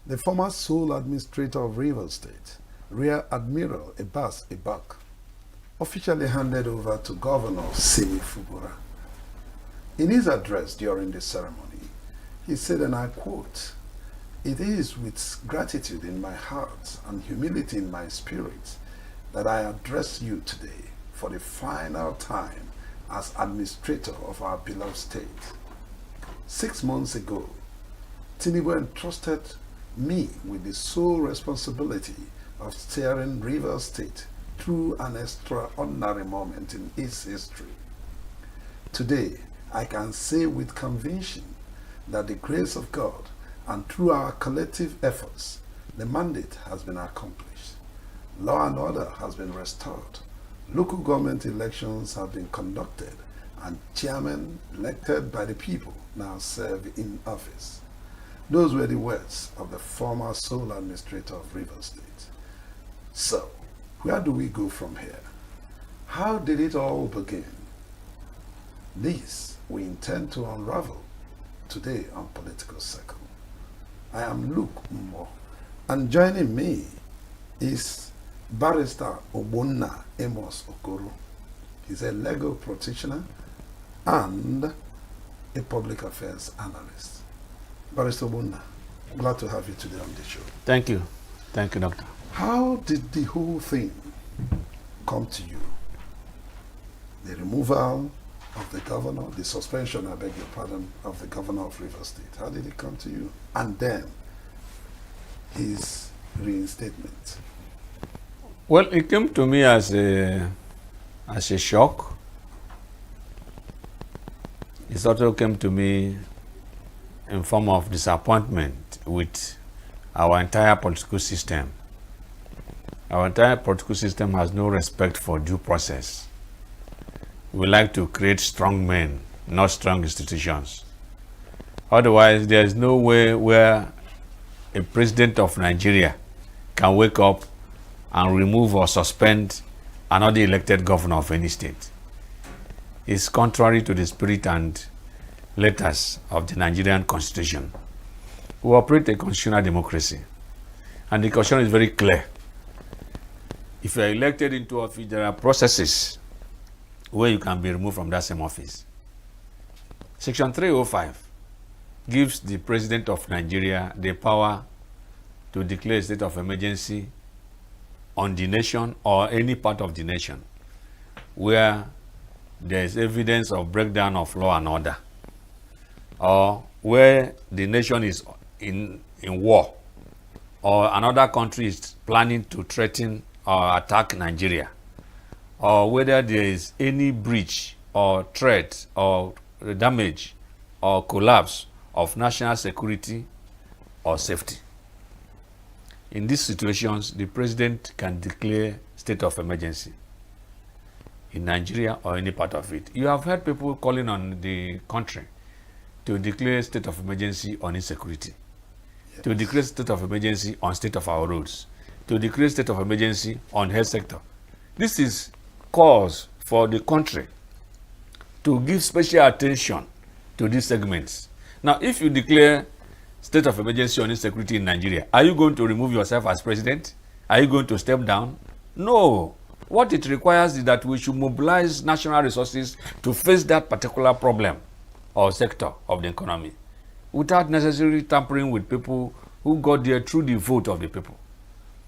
the former sole administrator of Rivers State, Rear Admiral Abbas Ibak, officially handed over to Governor Simi Fubura. In his address during the ceremony, he said, and I quote, "It is with gratitude in my heart and humility in my spirit that I address you today for the final time as administrator of our beloved state. 6 months ago, Tinubu entrusted me with the sole responsibility of steering Rivers State through an extraordinary moment in its history. Today, I can say with conviction that the grace of God and through our collective efforts, the mandate has been accomplished. Law and order has been restored. Local government elections have been conducted and chairmen elected by the people now serve in office." Those were the words of the former sole administrator of Rivers State. So, where do we go from here? How did it all begin? This we intend to unravel today on Political Circle. I am Luke Mbo, and joining me is Barrister Ogbonna Amos Okoro. He's a legal practitioner and a public affairs analyst. Barrister Ogbonna, glad to have you today on the show. Thank you. Thank you, Doctor. How did the whole thing come to you? The removal of the governor, the suspension, I beg your pardon, of the governor of Rivers State. How did it come to you? And then his reinstatement. Well, it came to me as a shock. It also came to me in form of disappointment with our entire political system. Our entire political system has no respect for due process. We like to create strong men, not strong institutions. Otherwise, there is no way where a president of Nigeria can wake up and remove or suspend another elected governor of any state. It's contrary to the spirit and letters of the Nigerian Constitution. We operate a constitutional democracy, and the Constitution is very clear. If you are elected into office, there are processes where you can be removed from that same office. Section 305 gives the President of Nigeria the power to declare a state of emergency on the nation or any part of the nation where there is evidence of breakdown of law and order, or where the nation is in war, or another country is planning to threaten or attack Nigeria, or whether there is any breach or threat or damage or collapse of national security or safety. In these situations, the president can declare state of emergency in Nigeria or any part of it. You have heard people calling on the country to declare state of emergency on insecurity, to declare state of emergency on state of our roads, to declare state of emergency on health sector. This is cause for the country to give special attention to these segments. Now, if you declare state of emergency on insecurity in Nigeria, are you going to remove yourself as president? Are you going to step down? No. What it requires is that we should mobilize national resources to face that particular problem or sector of the economy without necessarily tampering with people who got there through the vote of the people.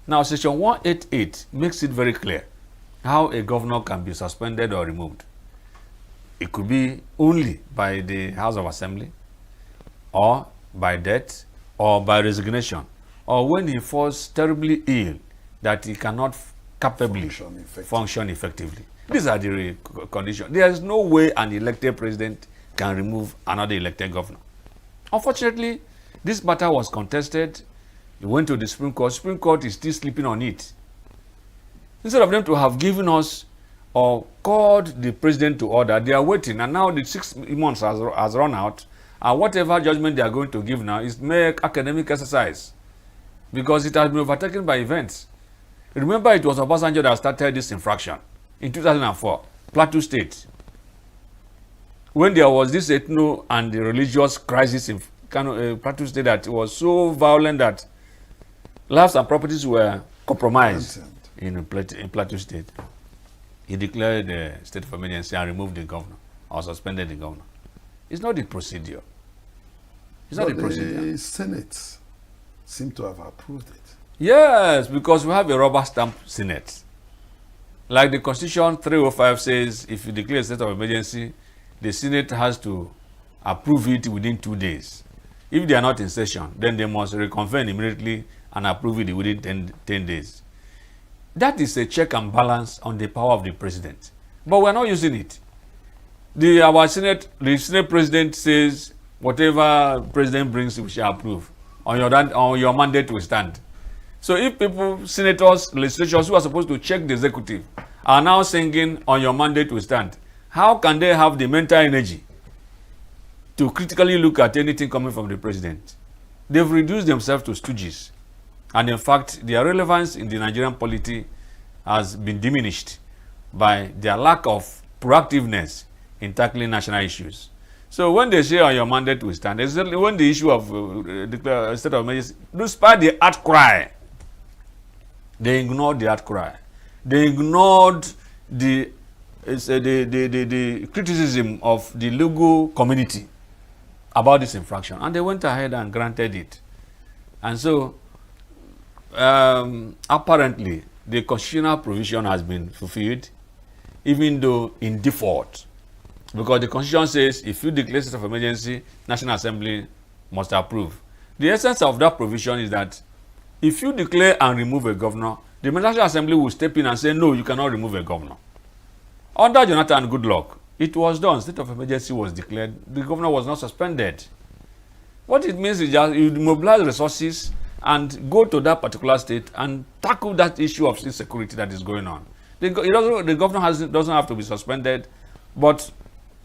Now, Section 188 makes it very clear how a governor can be suspended or removed. It could be only by the House of Assembly, or by death, or by resignation, or when he falls terribly ill that he cannot capably function effectively. These are the conditions. There is no way an elected president can remove another elected governor. Unfortunately, this matter was contested. It went to the Supreme Court. Supreme Court is still sleeping on it. Instead of them to have given us or called the president to order, they are waiting, and now the 6 months has run out, and whatever judgment they are going to give now is mere academic exercise because it has been overtaken by events. Remember, it was Obasanjo that started this infraction in 2004, Plateau State, when there was this ethno and religious crisis in Plateau State that was so violent that lives and properties were compromised in Plateau State. He declared the state of emergency and removed the governor or suspended the governor. It's not the procedure. It's not the procedure. The Senate seemed to have approved it. Yes, because we have a rubber stamp Senate. Like the Constitution 305 says, if you declare a state of emergency, the Senate has to approve it within 2 days. If they are not in session, then they must reconvene immediately and approve it within 10 days. That is a check and balance on the power of the president. But we're not using it. The Senate president says, whatever president brings, we shall approve. On your mandate will stand. So if people, senators, legislators who are supposed to check the executive are now singing on your mandate will stand, how can they have the mental energy to critically look at anything coming from the president? They've reduced themselves to stooges. And in fact, their relevance in the Nigerian polity has been diminished by their lack of proactiveness in tackling national issues. So when they say on your mandate will stand, exactly when the issue of state of emergency, despite the outcry, they ignored the outcry. They ignored the criticism of the ENUGU community about this infraction, and they went ahead and granted it. And so, apparently, the constitutional provision has been fulfilled, even though in default, because the Constitution says if you declare state of emergency, National Assembly must approve. The essence of that provision is that if you declare and remove a governor, the National Assembly will step in and say, no, you cannot remove a governor. Under Jonathan Goodluck, it was done. State of emergency was declared. The governor was not suspended. What it means is just you mobilize resources and go to that particular state and tackle that issue of insecurity that is going on. The governor doesn't have to be suspended, but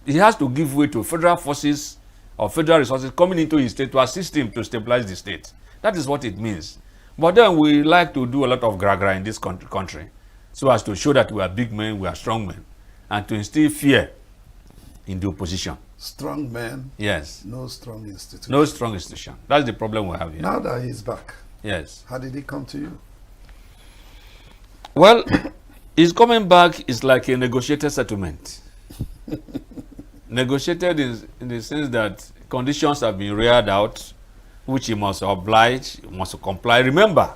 he has to give way to federal forces or federal resources coming into his state to assist him to stabilize the state. That is what it means. But then we like to do a lot of gra-gra in this country so as to show that we are big men, we are strong men, and to instill fear in the opposition. Strong men. Yes. No strong institution. No strong institution. That's the problem we have here. Now that he's back. Yes. How did he come to you? Well, his coming back is like a negotiated settlement. Negotiated in the sense that conditions have been reared out, which he must oblige, he must comply. Remember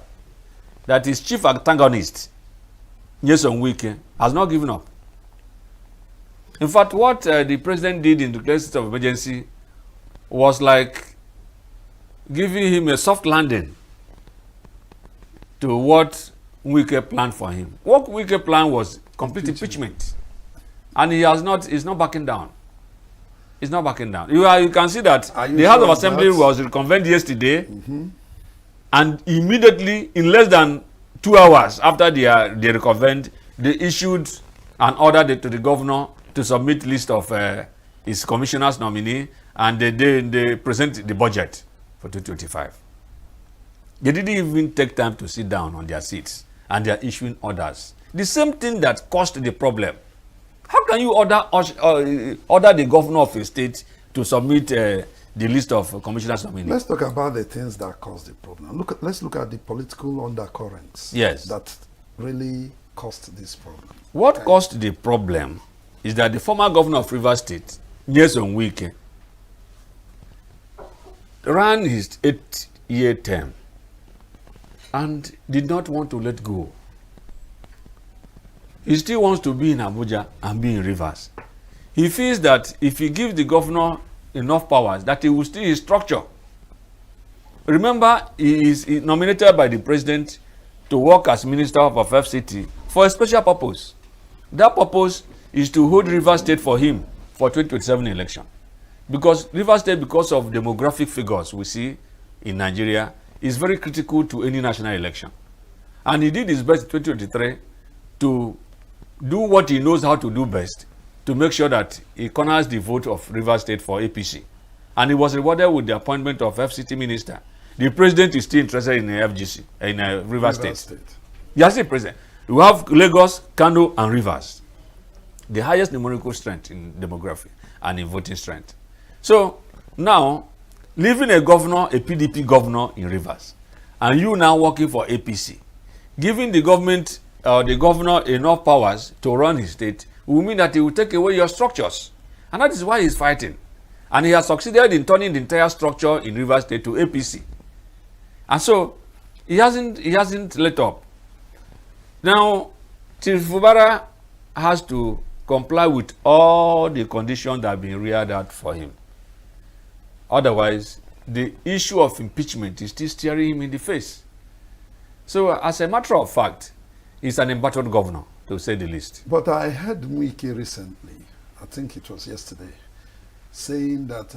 that his chief antagonist, Nyesom Wike, has not given up. In fact, what the president did in the state of emergency was like giving him a soft landing to what Wike planned for him. What Wike planned was complete impeachment. And he has not, he's not backing down. He's not backing down. You can see that the House of Assembly was reconvened yesterday, and immediately, in less than 2 hours after they reconvened, they issued an order to the governor to submit list of his commissioners nominee, and they present the budget for 2025. They didn't even take time to sit down on their seats, and they are issuing orders. The same thing that caused the problem. How can you order the governor of a state to submit the list of commissioners nominee? Let's talk about the things that caused the problem. Let's look at the political undercurrents that really caused this problem. What caused the problem is that the former governor of Rivers State, Nyesom Wike, ran his 8-year term and did not want to let go. He still wants to be in Abuja and be in Rivers. He feels that if he gives the governor enough powers, that he will steal his structure. Remember, he is nominated by the president to work as Minister of FCT for a special purpose. That purpose is to hold Rivers State for him for 2027 election. Because Rivers State, because of demographic figures we see in Nigeria, is very critical to any national election. And he did his best in 2023 to do what he knows how to do best, to make sure that he corners the vote of Rivers State for APC. And he was rewarded with the appointment of FCT minister. The president is still interested in FGC, in Rivers State. Yes, the president. We have Lagos, Kano, and Rivers. The highest numerical strength in demography and in voting strength. So now, leaving a governor, a PDP governor in Rivers, and you now working for APC, giving the government the governor enough powers to run his state will mean that he will take away your structures. And that is why he's fighting. And he has succeeded in turning the entire structure in Rivers State to APC. And so he hasn't let up. Now, Chief Fubara has to comply with all the conditions that have been reared out for him. Otherwise, the issue of impeachment is still staring him in the face. So, as a matter of fact, he's an embattled governor, to say the least. But I heard Mwike recently, I think it was yesterday, saying that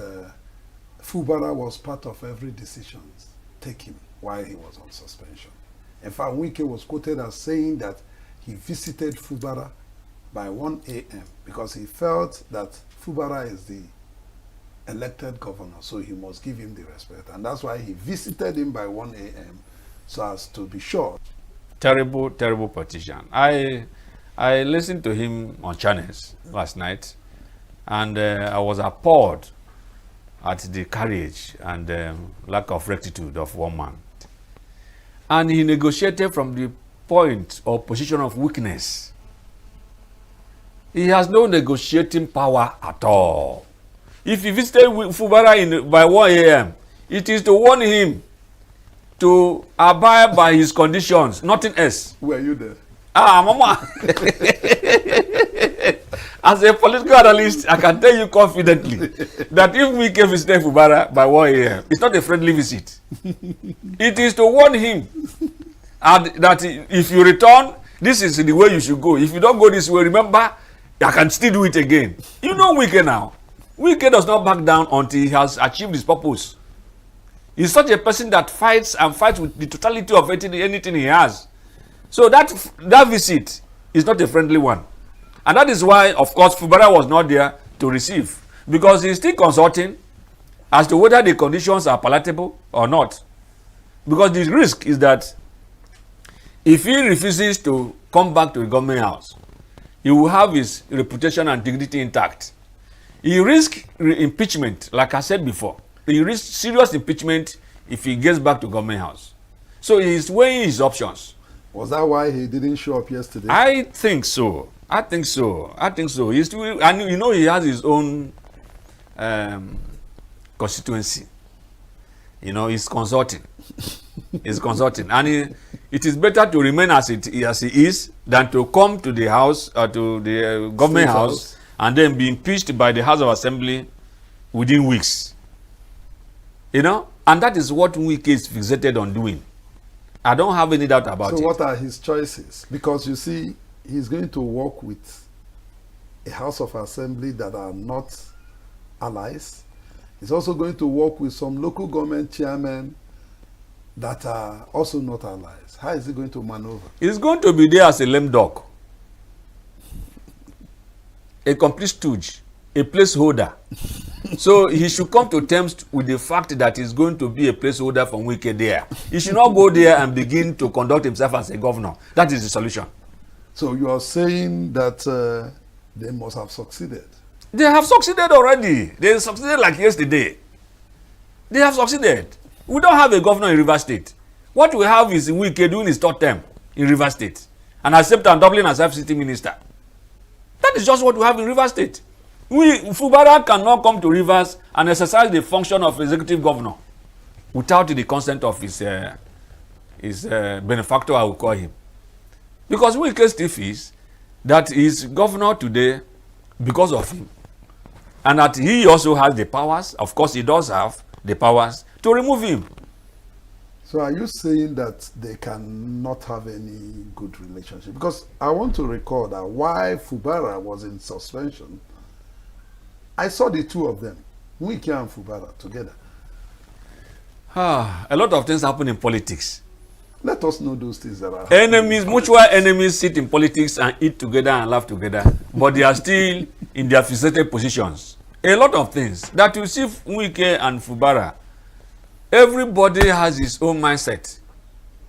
Fubara was part of every decision taken while he was on suspension. In fact, Mwike was quoted as saying that he visited Fubara by 1 a.m. because he felt that Fubara is the elected governor, so he must give him the respect. And that's why he visited him by 1 a.m. so as to be sure. Terrible, terrible politician. I listened to him on channels last night, and I was appalled at the courage and lack of rectitude of one man. And he negotiated from the point or position of weakness. He has no negotiating power at all. If he visited Fubara by 1 a.m., it is to warn him to abide by his conditions, nothing else. Were you there? Mama. As a political analyst, I can tell you confidently that if we can visit Fubara by 1 a.m., it's not a friendly visit. It is to warn him and that if you return, this is the way you should go. If you don't go this way, remember, I can still do it again. You know Wike now. Wike does not back down until he has achieved his purpose. He's such a person that fights and fights with the totality of anything he has. So that visit is not a friendly one. And that is why, of course, Fubara was not there to receive. Because he's still consulting as to whether the conditions are palatable or not. Because the risk is that if he refuses to come back to the government house, he will have his reputation and dignity intact. He risks impeachment, like I said before. He risks serious impeachment if he gets back to government house. So he's weighing his options. Was that why he didn't show up yesterday? I think so. I think so. He's still, and you know he has his own constituency. You know, he's consulting. He's consulting. And it is better to remain as he is than to come to the house, to the government house, and then be impeached by the House of Assembly within weeks. You know? And that is what Wike is fixated on doing. I don't have any doubt about it. So what are his choices? Because you see, he's going to work with a House of Assembly that are not allies. He's also going to work with some local government chairmen that are also not allies. How is he going to maneuver? He's going to be there as a lame dog, a complete stooge, a placeholder. So he should come to terms with the fact that he's going to be a placeholder from Wike there. He should not go there and begin to conduct himself as a governor. That is the solution. So you are saying that they must have succeeded? They have succeeded already. They succeeded like yesterday. They have succeeded. We don't have a governor in Rivers State. What we have is Wike doing his third term in Rivers State and accept and doubling as FCT minister. That is just what we have in Rivers State. Fubara cannot come to Rivers and exercise the function of executive governor without the consent of his benefactor, I will call him. Because Wike still feels that he is governor today because of him. And that he also has the powers, of course he does have the powers, to remove him. So are you saying that they cannot have any good relationship? Because I want to recall that while Fubara was in suspension, I saw the two of them, Wike and Fubara, together. A lot of things happen in politics. Let us know those things that are happening. Enemies, mutual enemies sit in politics and eat together and laugh together, but they are still in their fixated positions. A lot of things that you see Wike and Fubara, everybody has his own mindset.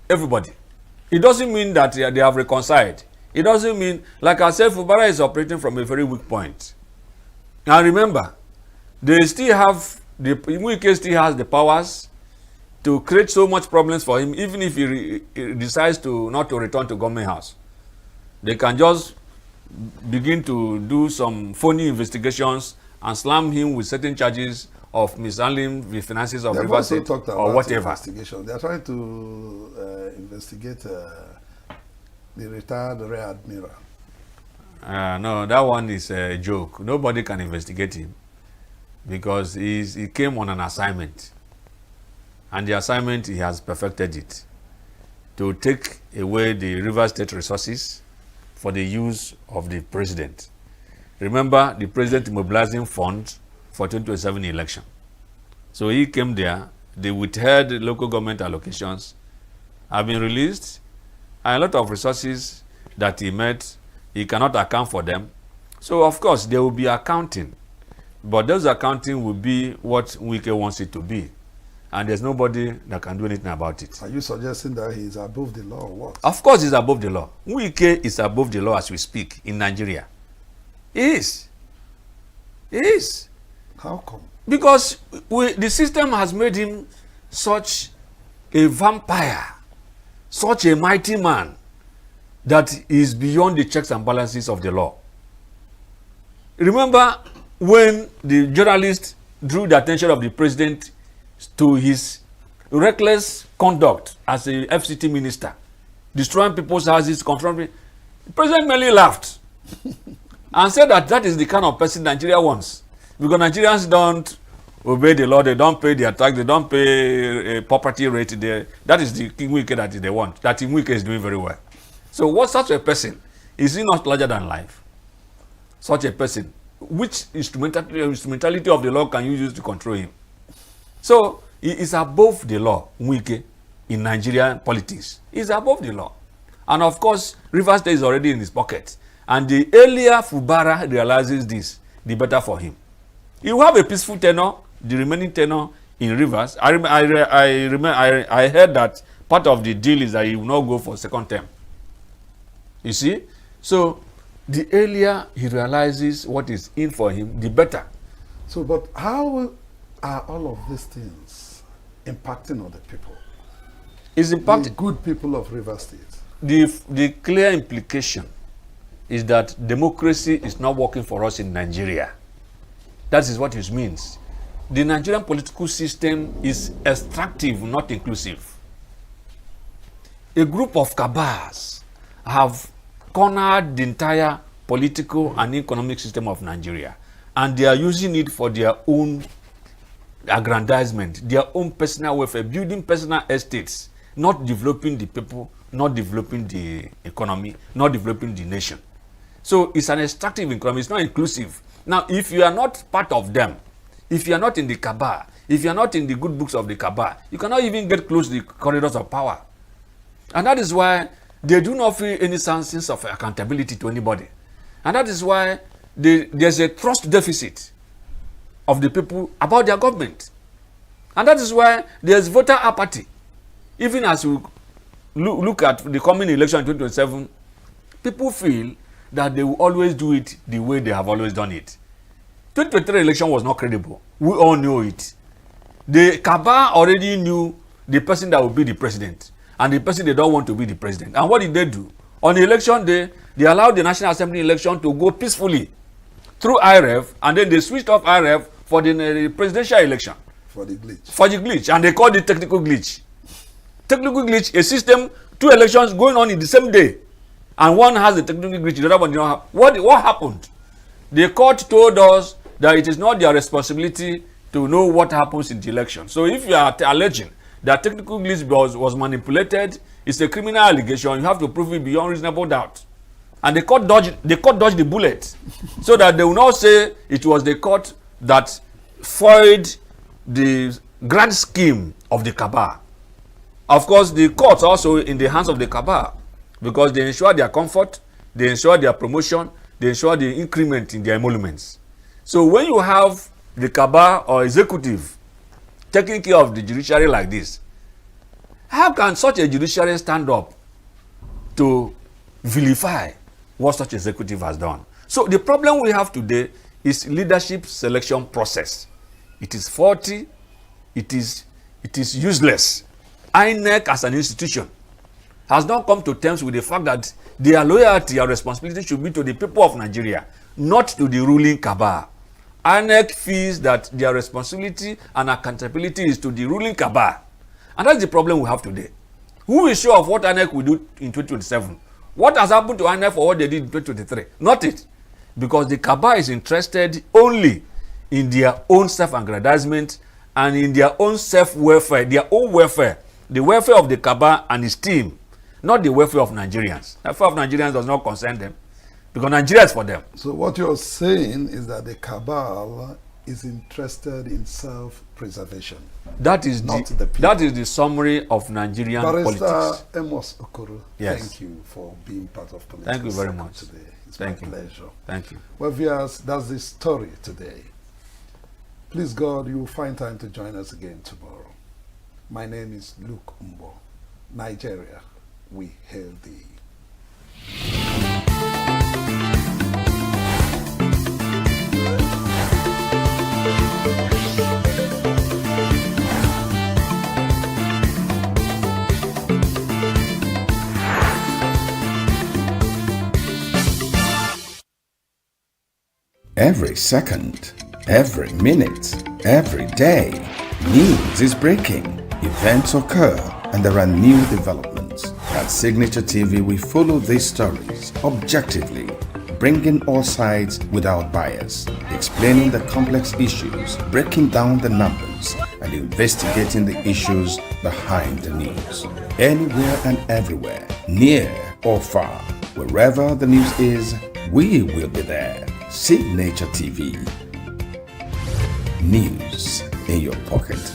Everybody. It doesn't mean that they have reconciled. It doesn't mean, like I said, Fubara is operating from a very weak point. Now remember, they still have, Wike still has the powers to create so much problems for him, even if he decides to not to return to government house. They can just begin to do some phony investigations and slam him with certain charges of mishandling the finances of Rivers State or whatever. They are trying to investigate the retired Rear Admiral. No, that one is a joke. Nobody can investigate him because he came on an assignment. And the assignment, he has perfected it. To take away the Rivers State resources for the use of the president. Remember, the president mobilizing funds for 2027 election. So he came there, they withheld local government allocations, have been released, and a lot of resources that he met, he cannot account for them. So of course, there will be accounting. But those accounting will be what Wike wants it to be. And there's nobody that can do anything about it. Are you suggesting that he is above the law or what? Of course he's above the law. Wike is above the law as we speak in Nigeria. He is. He is. How come? Because the system has made him such a vampire, such a mighty man, that is beyond the checks and balances of the law. Remember when the journalist drew the attention of the president to his reckless conduct as a FCT minister, destroying people's houses, confronting, the president merely laughed and said that that is the kind of person Nigeria wants. Because Nigerians don't obey the law, they don't pay their tax, they don't pay a property rate. That is the King Wike that they want. That King Wike is doing very well. So what such a person, is he not larger than life? Such a person, which instrumentality of the law can you use to control him? So he is above the law, Wike, in Nigerian politics. He is above the law. And of course, Rivers State is already in his pocket. And the earlier Fubara realizes this, the better for him. He will have a peaceful tenure, the remaining tenure in Rivers. I heard that part of the deal is that he will not go for second term. You see? So the earlier he realizes what is in for him, the better. So, but how are all of these things impacting on the people? It's impacting the good people of Rivers State. The clear implication is that democracy is not working for us in Nigeria. That is what it means. The Nigerian political system is extractive, not inclusive. A group of cabals have cornered the entire political and economic system of Nigeria, and they are using it for their own aggrandizement, their own personal welfare, building personal estates, not developing the people, not developing the economy, not developing the nation. So it's an extractive economy, it's not inclusive. Now, if you are not part of them, if you are not in the cabal, if you are not in the good books of the cabal, you cannot even get close to the corridors of power. And that is why they do not feel any sense of accountability to anybody. And that is why there's a trust deficit of the people about their government. And that is why there's voter apathy. Even as we look at the coming election in 2027, people feel that they will always do it the way they have always done it. 2023 election was not credible. We all know it. The cabal already knew the person that will be the president and the person they don't want to be the president. And what did they do? On the election day, they allowed the National Assembly election to go peacefully through IRF, and then they switched off IRF for the presidential election. For the glitch. For the glitch, and they called it technical glitch. Technical glitch, a system, 2 elections going on in the same day, and one has the technical glitch, the other one did not have. What happened? The court told us that it is not their responsibility to know what happens in the election. So if you are alleging that technical glitch was manipulated, it's a criminal allegation. You have to prove it beyond reasonable doubt. And the court dodged the bullet so that they will not say it was the court that foiled the grand scheme of the cabal. Of course, the courts also in the hands of the cabal because they ensure their comfort, they ensure their promotion, they ensure the increment in their emoluments. So when you have the cabal or executive taking care of the judiciary like this, how can such a judiciary stand up to vilify what such executive has done? So the problem we have today is leadership selection process. It is faulty, it is useless. INEC as an institution has not come to terms with the fact that their loyalty and responsibility should be to the people of Nigeria, not to the ruling cabal. INEC feels that their responsibility and accountability is to the ruling cabal. And that's the problem we have today. Who is sure of what INEC will do in 2027? What has happened to INEC for what they did in 2023? Not it. Because the cabal is interested only in their own self-aggrandizement and in their own self-welfare, their own welfare, the welfare of the cabal and his team, not the welfare of Nigerians. The welfare of Nigerians does not concern them because Nigeria is for them. So what you're saying is that the cabal is interested in self-preservation. That is the summary of Nigerian politics. Barrister Amos Okoro, yes. Thank you for being part of Political Thank you very Circle much today. It's Thank my you. pleasure. Thank you. Well, viewers, that's the story today. Please God, you will find time to join us again tomorrow. My name is Luke Umbo. Nigeria, we hail thee. Every second, every minute, every day, news is breaking, events occur, and there are new developments. At Signature TV, we follow these stories objectively, bringing all sides without bias, explaining the complex issues, breaking down the numbers, and investigating the issues behind the news. Anywhere and everywhere, near or far, wherever the news is, we will be there. Signature TV. News in your pocket.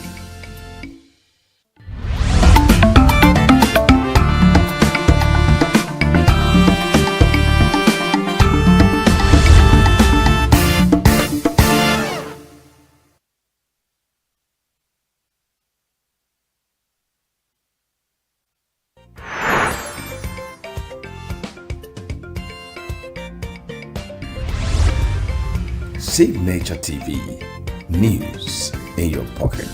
Signature TV. News in your pocket.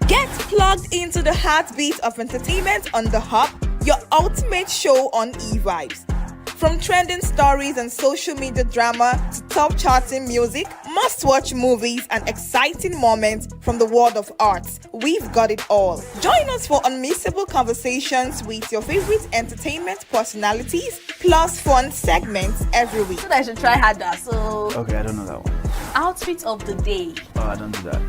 Get plugged into the heartbeat of entertainment on The Hub, your ultimate show on e-vibes. From trending stories and social media drama to top charting music, must-watch movies and exciting moments from the world of arts, we've got it all. Join us for unmissable conversations with your favorite entertainment personalities, plus fun segments every week. So I should try harder. So Okay, I don't know that one. outfit of the day. Oh, I don't do that.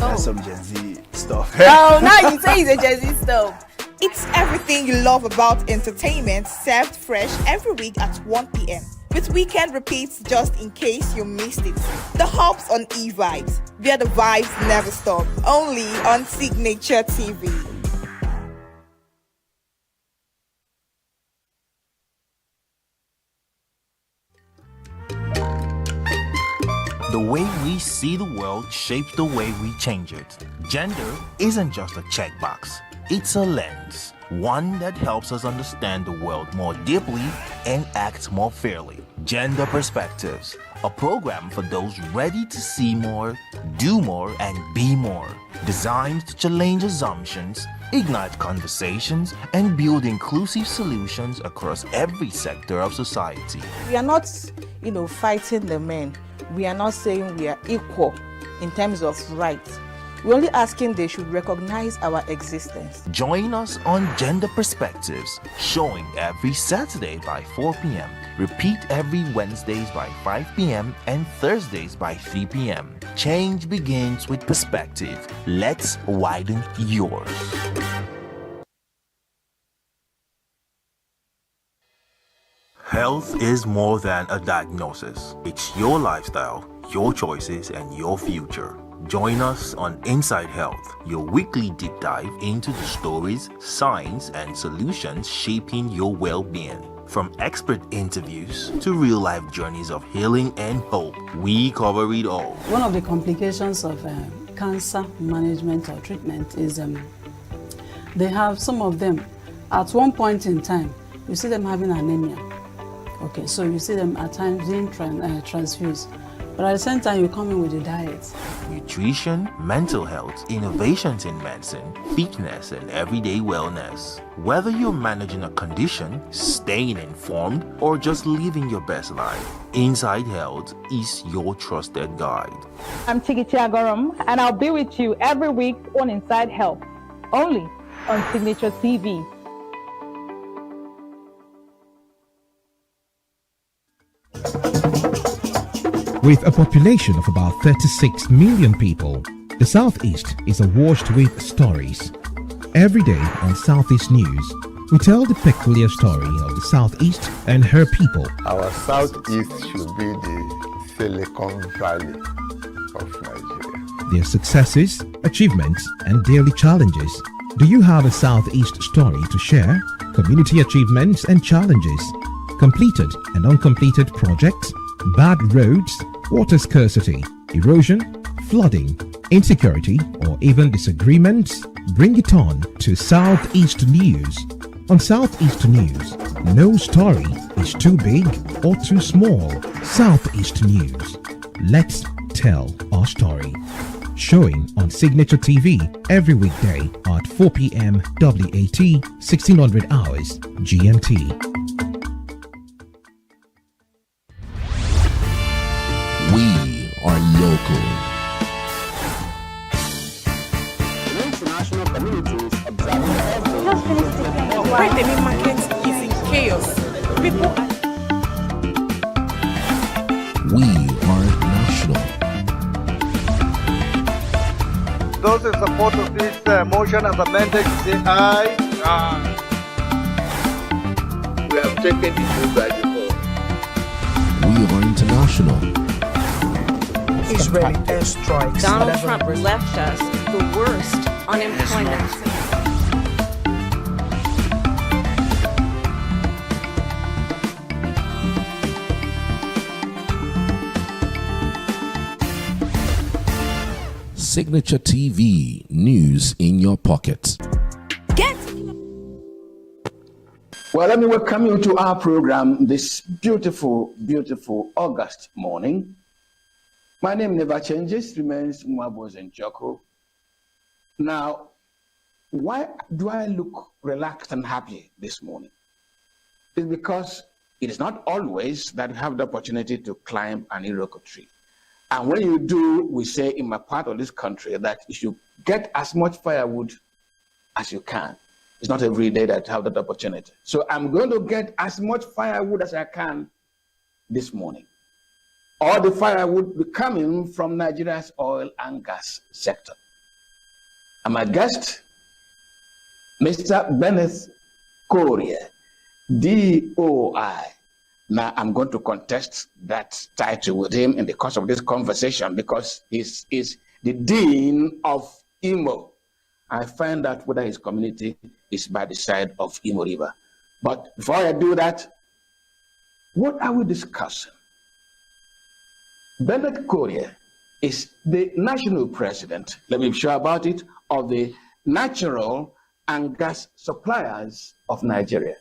That's some Gen Z stuff. Oh, now you say it's a Gen Z stuff. It's everything you love about entertainment served fresh every week at 1 p.m. with weekend repeats just in case you missed it. The Hubs on E-Vibes, where the vibes never stop. Only on Signature TV. The way we see the world shapes the way we change it. Gender isn't just a checkbox, it's a lens. One that helps us understand the world more deeply and act more fairly. Gender Perspectives, a program for those ready to see more, do more, and be more. Designed to challenge assumptions, ignite conversations, and build inclusive solutions across every sector of society. We are not, fighting the men. We are not saying we are equal in terms of rights. We're only asking they should recognize our existence. Join us on Gender Perspectives, showing every Saturday by 4 p.m. Repeat every Wednesdays by 5 p.m. and Thursdays by 3 p.m. Change begins with perspective. Let's widen yours. Health is more than a diagnosis. It's your lifestyle, your choices, and your future. Join us on Inside Health, your weekly deep dive into the stories, science, and solutions shaping your well-being. From expert interviews to real-life journeys of healing and hope, we cover it all. One of the complications of cancer management or treatment is they have some of them, at one point in time, you see them having anemia. Okay, so you see them at times being transfused. But at the same time, you come in with a diet. Nutrition, mental health, innovations in medicine, fitness, and everyday wellness. Whether you're managing a condition, staying informed, or just living your best life, Inside Health is your trusted guide. I'm Chigichi Agorom, and I'll be with you every week on Inside Health, only on Signature TV. With a population of about 36 million people, the Southeast is awash with stories. Every day on Southeast News, we tell the peculiar story of the Southeast and her people. Our Southeast should be the Silicon Valley of Nigeria. Their successes, achievements, and daily challenges. Do you have a Southeast story to share? Community achievements and challenges. Completed and uncompleted projects. Bad roads, water scarcity, erosion, flooding, insecurity, or even disagreements? Bring it on to Southeast News. On Southeast News, no story is too big or too small. Southeast News. Let's tell our story. Showing on Signature TV every weekday at 4 p.m. WAT, 1600 hours GMT. We are local. The international community is observing every Just finished the Where the main market is in chaos. People are... We are national. Those in support of this motion as amended, say aye. Aye. We have taken the bill by the board. We are international. Israeli airstrikes. Donald Trump left us the worst unemployment. Signature TV, news in your pocket. Well, let me welcome you to our program this beautiful, beautiful August morning. My name never changes, remains Mwabos and Joko. Now, why do I look relaxed and happy this morning? It's because it is not always that you have the opportunity to climb an Iroko tree. And when you do, we say in my part of this country that you should get as much firewood as you can. It's not every day that you have that opportunity. So I'm going to get as much firewood as I can this morning. All the firewood be coming from Nigeria's oil and gas sector. And my guest, Mr. Bennett Korea, DOI. Now, I'm going to contest that title with him in the course of this conversation because he's the Dean of Imo. I find out whether his community is by the side of Imo River. But before I do that, what are we discussing? Bennett Korea is the national president, let me be sure about it, of the Natural and Gas Suppliers of Nigeria.